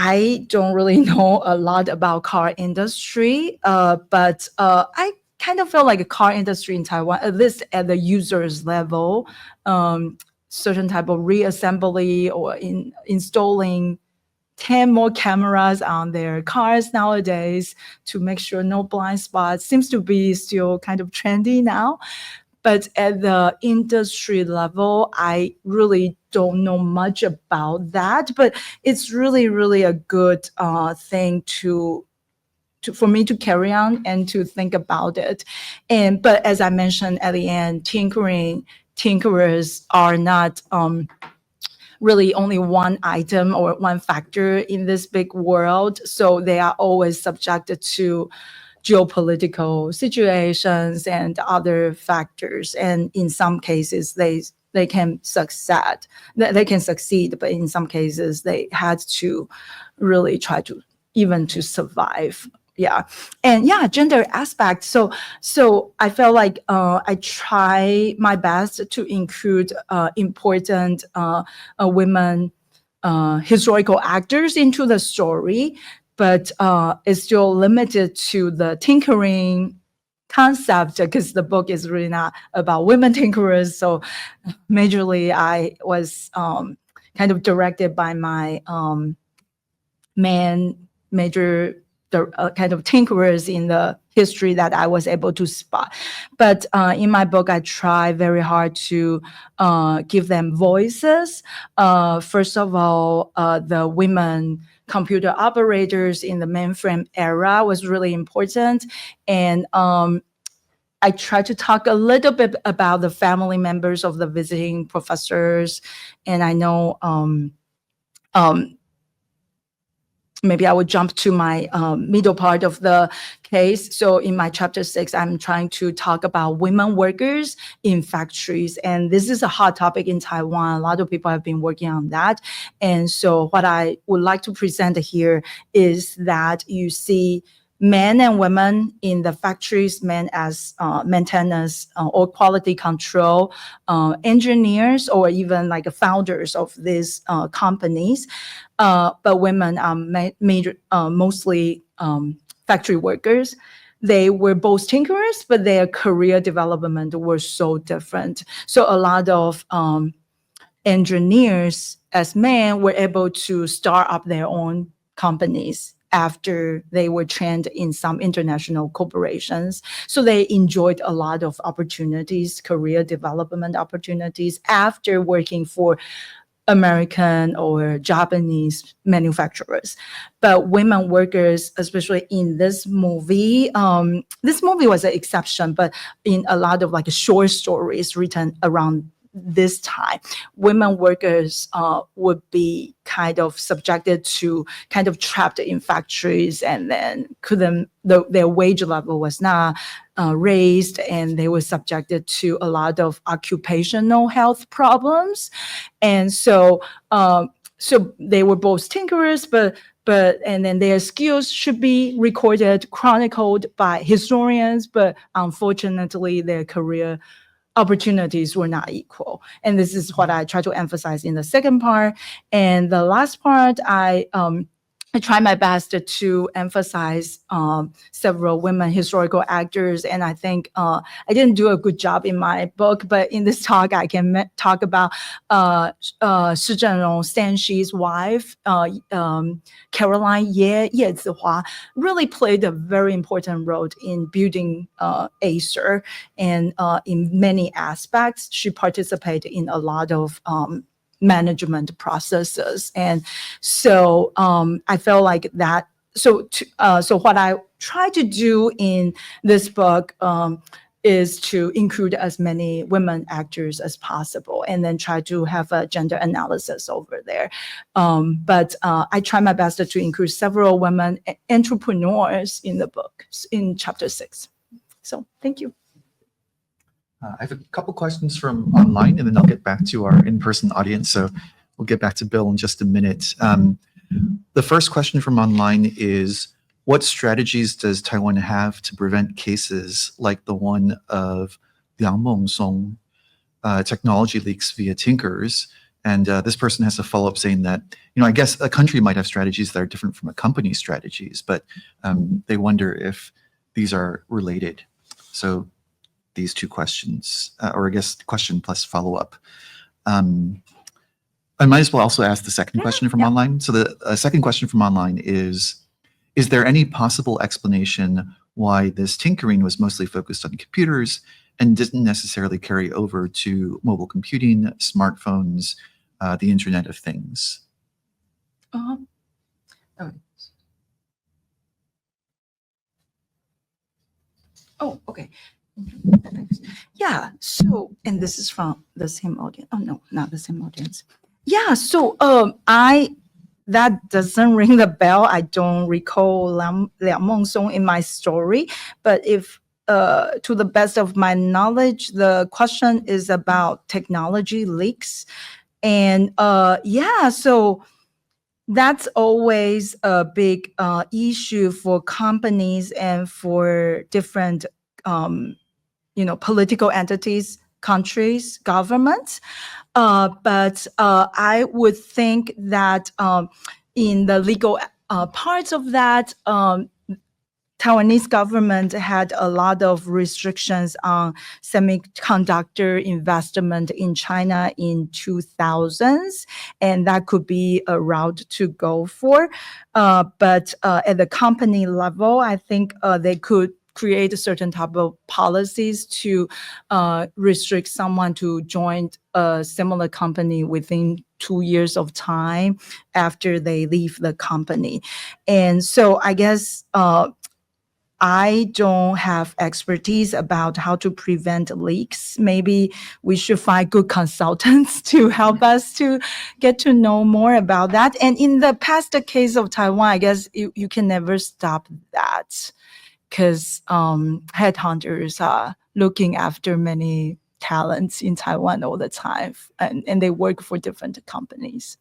I don't really know a lot about car industry, but I kind of feel like a car industry in Taiwan, at least at the users level, certain type of reassembly or installing 10 more cameras on their cars nowadays to make sure no blind spots seems to be still kind of trendy now. But at the industry level, I really don't know much about that. But it's really, really a good thing for me to carry on and to think about it. But as I mentioned at the end, tinkerers are not really only one item or one factor in this big world. So they are always subjected to geopolitical situations and other factors. And in some cases, they can succeed. They can succeed, but in some cases, they had to really try to even to survive. Yeah. And yeah, gender aspect. So I felt like I try my best to include important women historical actors into the story, but it's still limited to the tinkering concept because the book is really not about women tinkerers. So majorly I was kind of directed by my major kind of tinkerers in the history that I was able to spot. But in my book, I try very hard to give them voices. First of all, the women computer operators in the mainframe era was really important. And I try to talk a little bit about the family members of the visiting professors. And I know maybe I would jump to my middle part of the case. So in my chapter 6, I'm trying to talk about women workers in factories. And this is a hot topic in Taiwan. A lot of people have been working on that. And so what I would like to present here is that you see men and women in the factories, men as maintenance or quality control engineers, or even like founders of these companies. But women are mostly factory workers. They were both tinkerers, but their career development were so different. So a lot of engineers as men were able to start up their own companies after they were trained in some international corporations. So they enjoyed a lot of opportunities, career development opportunities after working for American or Japanese manufacturers. But women workers, especially in this movie was an exception, but in a lot of like short stories written around this time, women workers would be kind of subjected to kind of trapped in factories, and then their wage level was not raised, and they were subjected to a lot of occupational health problems. And so they were both tinkerers, and then their skills should be recorded, chronicled by historians, but unfortunately their career opportunities were not equal. And this is what I try to emphasize in the second part. And the last part, I I try my best to emphasize several women historical actors, and I think I didn't do a good job in my book, but in this talk I can talk about Shi Zhenrong, Stan Shi's wife, Caroline Ye Zihua, really played a very important role in building Acer, and in many aspects she participated in a lot of management processes. And so I felt like that. So what I try to do in this book is to include as many women actors as possible, and then try to have a gender analysis over there. But I try my best to include several women entrepreneurs in the book, in chapter 6. So thank you. I have a couple questions from online, and then I'll get back to our in-person audience. So we'll get back to Bill in just a minute. The first question from online is, what strategies does Taiwan have to prevent cases like the one of Liang Mongsong technology leaks via tinkers? And this person has a follow-up saying that, I guess a country might have strategies that are different from a company's strategies, but they wonder if these are related. So these two questions, or I guess question plus follow-up. I might as well also ask the second question from online. So the second question from online is there any possible explanation why this tinkering was mostly focused on computers and didn't necessarily carry over to mobile computing, smartphones, the Internet of Things? Oh, okay. Yeah, so, and this is from the same audience. Oh, no, not the same audience. Yeah, so that doesn't ring the bell. I don't recall Liang Mongsong in my story, but if to the best of my knowledge, the question is about technology leaks. And yeah, so that's always a big issue for companies and for different political entities, countries, governments. But I would think that in the legal parts of that, Taiwanese government had a lot of restrictions on semiconductor investment in China in 2000s, and that could be a route to go for. But at the company level, I think they could create a certain type of policies to restrict someone to join a similar company within 2 years of time after they leave the company. And so I guess I don't have expertise about how to prevent leaks. Maybe we should find good consultants to help us to get to know more about that. And in the past case of Taiwan, I guess you can never stop that, because headhunters are looking after many talents in Taiwan all the time, and they work for different companies.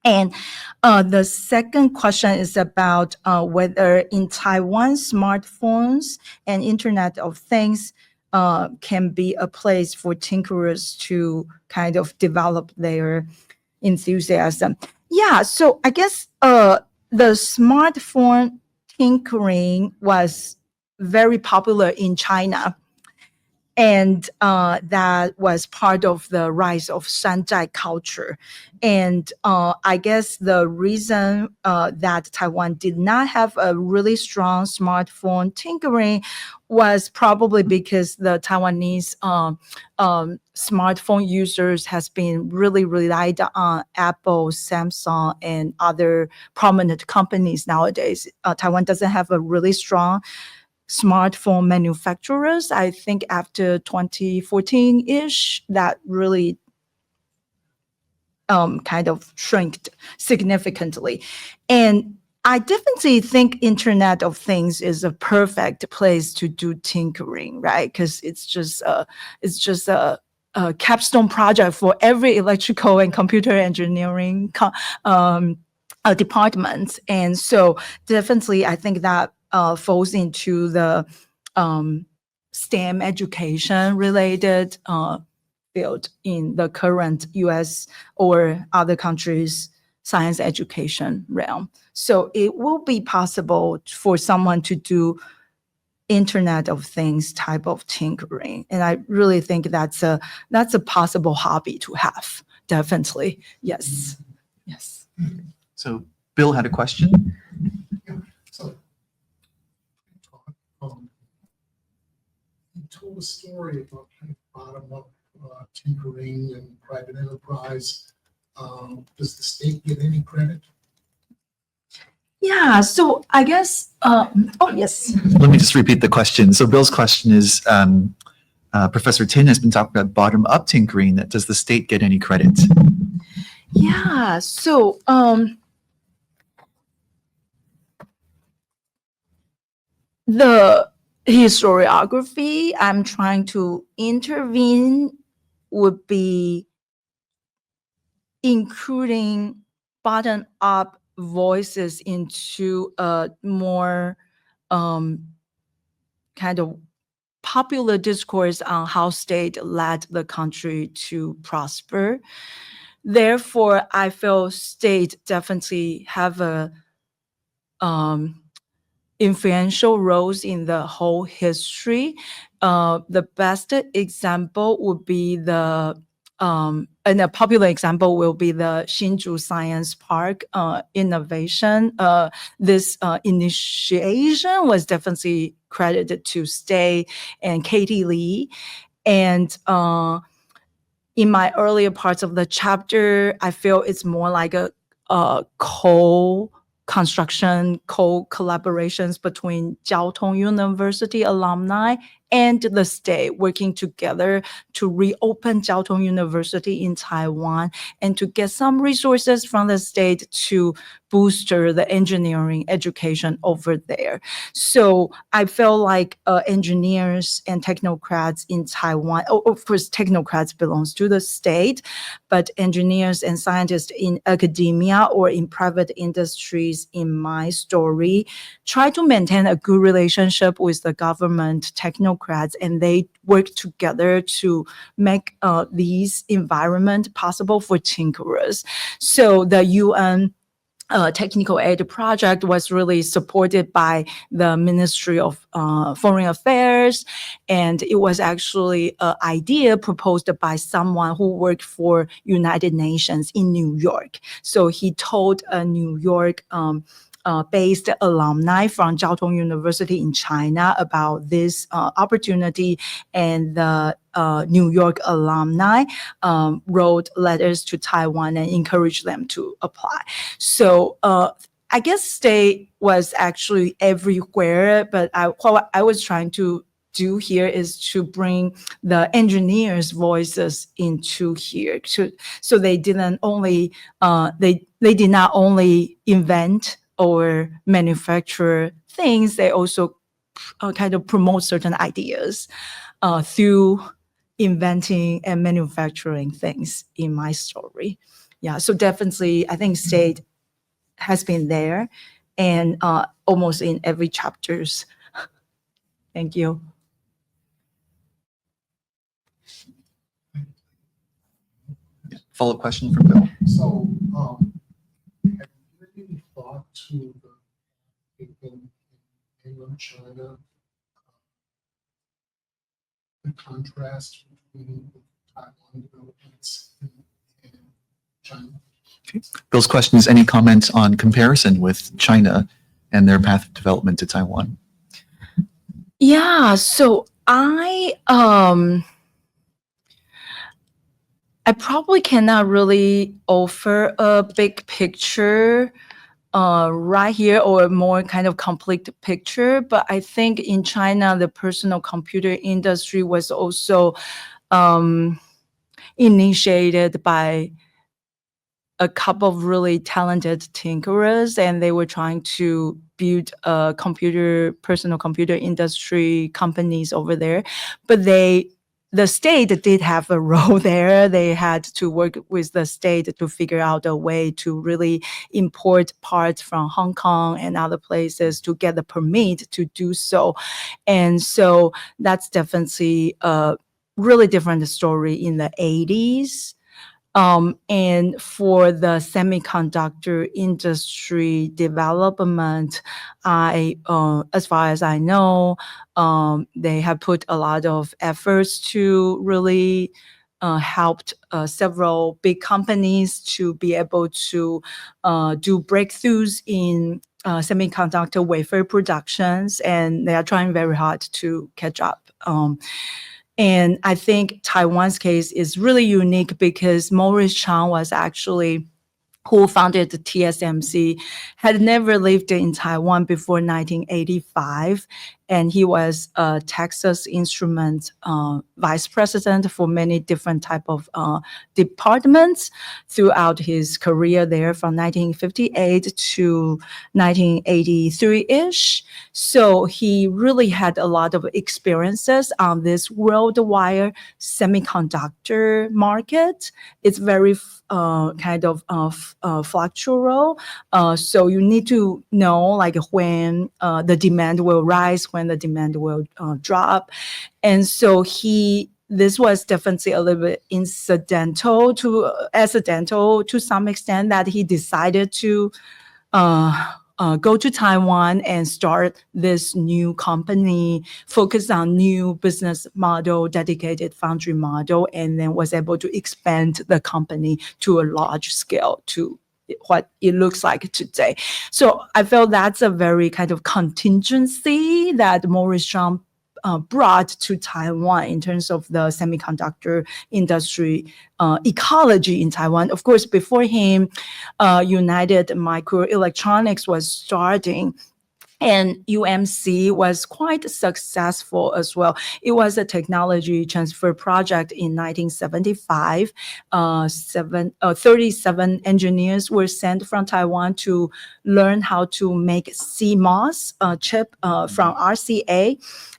And the second question is about whether in Taiwan, smartphones and Internet of Things can be a place for tinkerers to kind of develop their enthusiasm. Yeah, so I guess the smartphone tinkering was very popular in China. And that was part of the rise of Shanzai culture. And I guess the reason that Taiwan did not have a really strong smartphone tinkering was probably because the Taiwanese smartphone users has been really relied on Apple, Samsung, and other prominent companies nowadays. Taiwan doesn't have a really strong smartphone manufacturers. I think after 2014-ish, that really kind of shrinked significantly. And I definitely think Internet of Things is a perfect place to do tinkering, right? Because it's just a capstone project for every electrical and computer engineering department. And so definitely, I think that falls into the STEM education related field in the current US or other countries' science education realm. So it will be possible for someone to do Internet of Things type of tinkering. And I really think that's a possible hobby to have. Definitely. Yes. Yes. So Bill had a question. So, you told a story about kind of bottom-up tinkering and private enterprise. Does the state get any credit? Yeah. So I guess, oh, yes. Let me just repeat the question. So Bill's question is, Professor Tinn has been talking about bottom-up tinkering. Does the state get any credit? Yeah. So, the historiography I'm trying to intervene would be including bottom-up voices into a more kind of popular discourse on how state led the country to prosper. Therefore, I feel state definitely have a influential roles in the whole history. The best example would be and a popular example will be the Hsinchu Science Park innovation. This initiation was definitely credited to State and Katie Lee. And in my earlier parts of the chapter, I feel it's more like a co-construction, co-collaborations between Jiao Tong University alumni and the state working together to reopen Jiao Tong University in Taiwan and to get some resources from the state to booster the engineering education over there. So I feel like engineers and technocrats in Taiwan, of course, technocrats belongs to the state, but engineers and scientists in academia or in private industries in my story try to maintain a good relationship with the government technocrats, and they work together to make these environment possible for tinkerers. So the UN technical aid project was really supported by the Ministry of Foreign Affairs, and it was actually an idea proposed by someone who worked for United Nations in New York. So he told a New York based alumni from Jiao Tong University in China about this opportunity, and the New York alumni wrote letters to Taiwan and encouraged them to apply. So I guess state was actually everywhere, but what I was trying to do here is to bring the engineers' voices into here. So they didn't only they did not only invent or manufacture things, they also kind of promote certain ideas through inventing and manufacturing things in my story. Yeah, so definitely I think state has been there and almost in every chapters. Thank you. Follow-up question from Bill. So, have you given any thought to the people in mainland China, the contrast between Taiwan developments and China? Bill's question is, any comments on comparison with China and their path of development to Taiwan? Yeah, so I probably cannot really offer a big picture right here or a more kind of complete picture, but I think in China, the personal computer industry was also initiated by a couple of really talented tinkerers, and they were trying to build a personal computer industry companies over there. But the state did have a role there. They had to work with the state to figure out a way to really import parts from Hong Kong and other places to get the permit to do so. And so that's definitely a really different story in the 80s. And for the semiconductor industry development, as far as I know, they have put a lot of efforts to really helped several big companies to be able to do breakthroughs in semiconductor wafer productions, and they are trying very hard to catch up. And I think Taiwan's case is really unique because Maurice Chang was actually who founded the TSMC, had never lived in Taiwan before 1985. And he was a Texas Instruments vice president for many different type of departments throughout his career there from 1958 to 1983-ish. So he really had a lot of experiences on this worldwide semiconductor market. It's very kind of fluctual. So you need to know like when the demand will rise, when the demand will drop. And so this was definitely a little bit accidental to some extent that he decided to go to Taiwan and start this new company, focus on new business model, dedicated foundry model, and then was able to expand the company to a large scale to what it looks like today. So I felt that's a very kind of contingency that Maurice Chang brought to Taiwan in terms of the semiconductor industry ecology in Taiwan. Of course, before him, United Microelectronics was starting. And UMC was quite successful as well. It was a technology transfer project in 1975. 37 engineers were sent from Taiwan to learn how to make CMOS chip from RCA.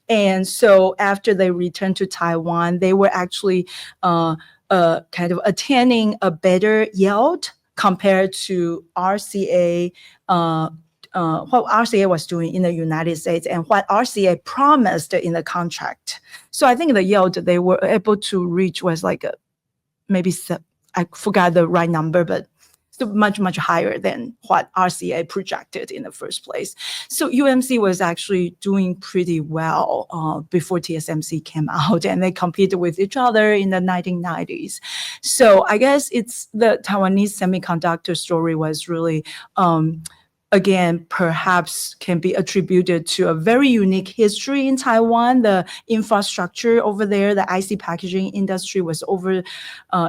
And so after they returned to Taiwan, they were actually kind of attaining a better yield compared to RCA, what RCA was doing in the United States and what RCA promised in the contract. So I think the yield they were able to reach was like maybe, I forgot the right number, but still much, much higher than what RCA projected in the first place. So UMC was actually doing pretty well before TSMC came out, and they competed with each other in the 1990s. So I guess it's the Taiwanese semiconductor story was really again, perhaps can be attributed to a very unique history in Taiwan. The infrastructure over there, the IC packaging industry was over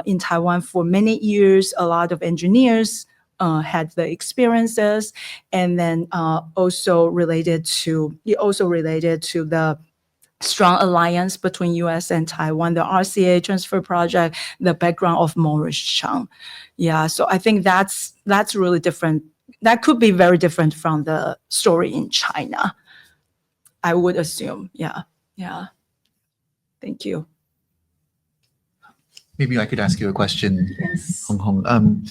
in Taiwan for many years. A lot of engineers had the experiences, and then also related to the strong alliance between U.S. and Taiwan, the RCA transfer project, the background of Maurice Chang. Yeah, so I think that's really different. That could be very different from the story in China, I would assume. Yeah. Thank you. Maybe I could ask you a question, Yes. Honghong.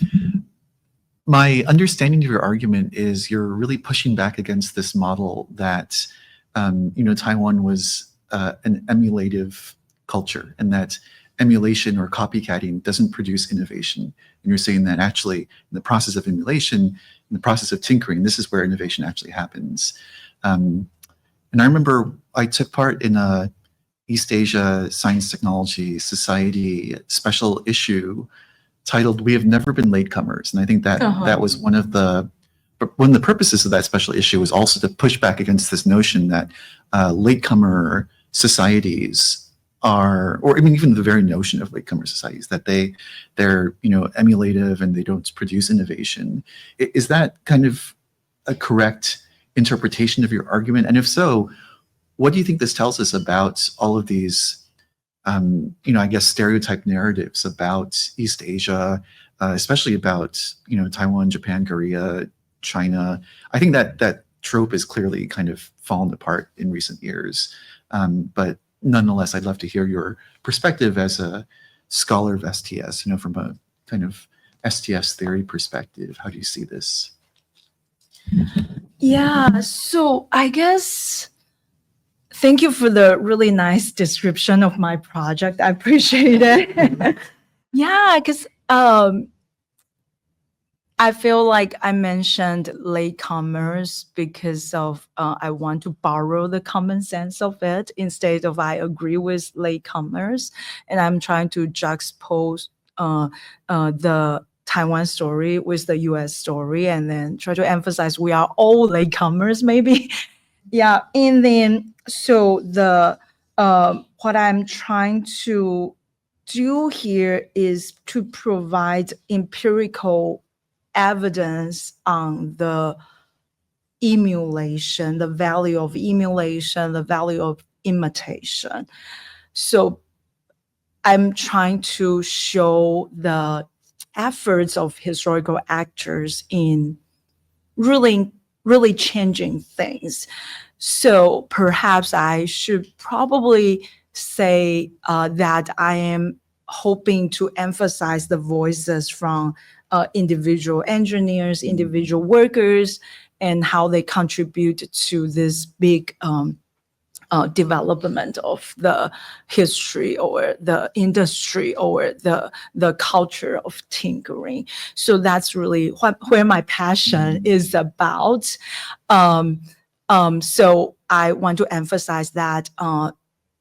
My understanding of your argument is you're really pushing back against this model that, Taiwan was an emulative culture, and that emulation or copycatting doesn't produce innovation. And you're saying that actually in the process of emulation, in the process of tinkering, this is where innovation actually happens. And I remember I took part in a East Asia Science Technology Society special issue titled "We Have Never Been Latecomers." And I think that that was one of the purposes of that special issue was also to push back against this notion that latecomer societies are, or I mean, even the very notion of latecomer societies, that they're emulative and they don't produce innovation. Is that kind of a correct interpretation of your argument? And if so, what do you think this tells us about all of these, I guess, stereotype narratives about East Asia, especially about Taiwan, Japan, Korea, China? I think that trope is clearly kind of fallen apart in recent years, but nonetheless, I'd love to hear your perspective as a scholar of STS, from a kind of STS theory perspective. How do you see this? Yeah, so I guess, thank you for the really nice description of my project. I appreciate it. Yeah, because I feel like I mentioned latecomers because of I want to borrow the common sense of it instead of I agree with latecomers, and I'm trying to juxtapose the Taiwan story with the U.S. story, and then try to emphasize we are all latecomers, maybe. Yeah, and then so the what I'm trying to do here is to provide empirical evidence on the emulation, the value of emulation, the value of imitation. So I'm trying to show the efforts of historical actors in really changing things. So perhaps I should probably say that I am hoping to emphasize the voices from individual engineers, individual workers, and how they contribute to this big development of the history or the industry or the culture of tinkering. So that's really where my passion is about. So I want to emphasize that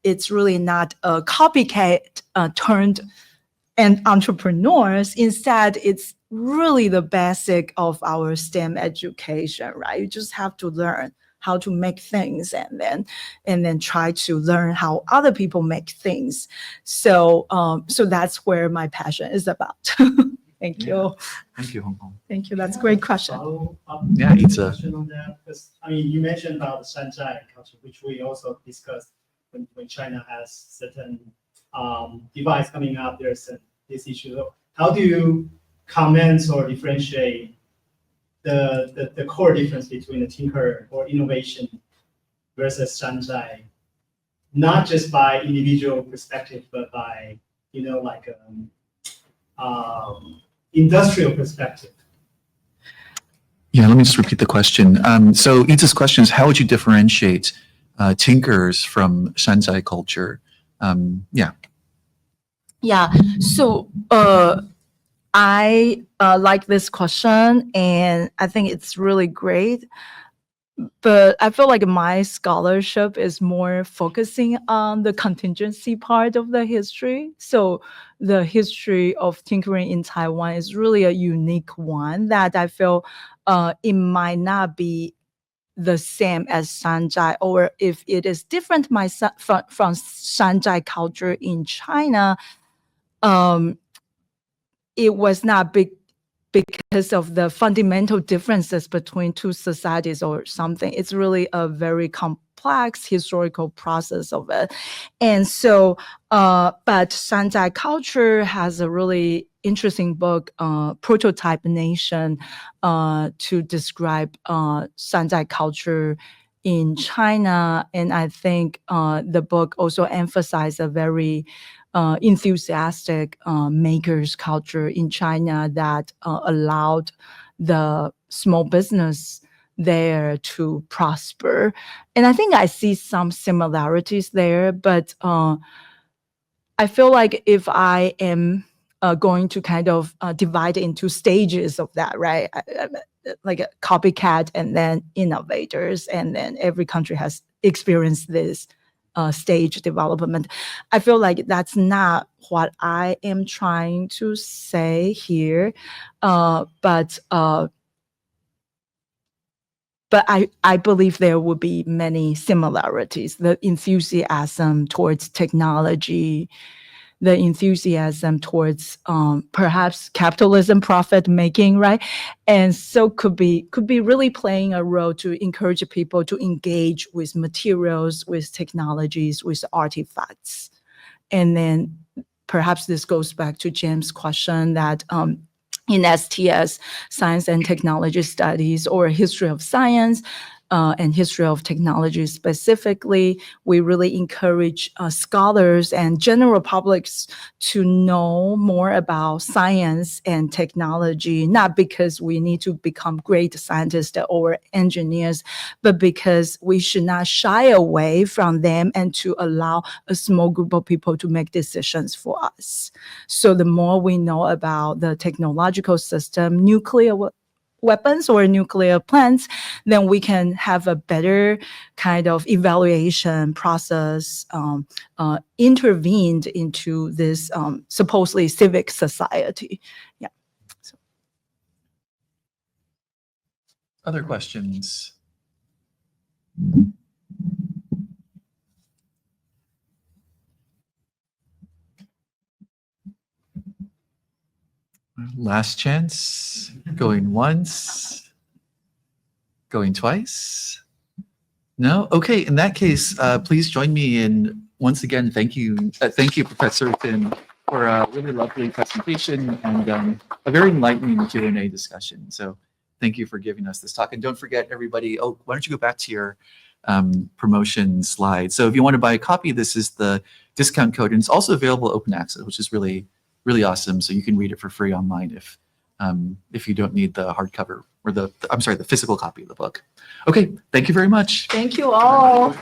it's really not a copycat turned and entrepreneurs. Instead, it's really the basic of our STEM education, right? You just have to learn how to make things and then try to learn how other people make things. So so that's where my passion is about. Thank you. Thank you, Honghong. Thank you. That's a great question. Follow-up Yeah, it's a- question on that, because I mean, you mentioned about the Shanghai culture, which we also discussed when China has certain device coming up. There's this issue. So how do you comment or differentiate the core difference between the tinker or innovation versus Shanghai, not just by individual perspective, but by like industrial perspective? Yeah, let me just repeat the question. So Ita's question is, how would you differentiate tinkers from Shanzai culture? Yeah. Yeah. So I like this question, and I think it's really great. But I feel like my scholarship is more focusing on the contingency part of the history. So the history of tinkering in Taiwan is really a unique one that I feel it might not be the same as Shanzai, or if it is different from Shanzai culture in China, it was not big because of the fundamental differences between two societies or something. It's really a very complex historical process of it. And so, but Shanzai culture has a really interesting book, Prototype Nation, to describe Shanzai culture in China. And I think the book also emphasized a very enthusiastic makers culture in China that allowed the small business there to prosper. And I think I see some similarities there, but I feel like if I am going to kind of divide into stages of that, right? Like a copycat and then innovators, and then every country has experienced this stage development. I feel like that's not what I am trying to say here, but I believe there will be many similarities. The enthusiasm towards technology, the enthusiasm towards perhaps capitalism, profit making, right? And so could be really playing a role to encourage people to engage with materials, with technologies, with artifacts. And then perhaps this goes back to James' question that in STS, science and technology studies or history of science, and history of technology specifically. We really encourage scholars and general publics to know more about science and technology, not because we need to become great scientists or engineers, but because we should not shy away from them and to allow a small group of people to make decisions for us. So the more we know about the technological system, nuclear weapons or nuclear plants, then we can have a better kind of evaluation process intervened into this supposedly civic society. Yeah. So. Other questions? Last chance, going once, going twice. No? Okay, in that case, please join me in, once again, thank you, Professor Tinn, for a really lovely presentation and a very enlightening Q&A discussion. So thank you for giving us this talk. And don't forget, everybody, oh, why don't you go back to your promotion slide. So if you want to buy a copy, this is the discount code, and it's also available open access, which is really awesome. So you can read it for free online if you don't need the hardcover or the physical copy of the book. Okay, thank you very much. Thank you all.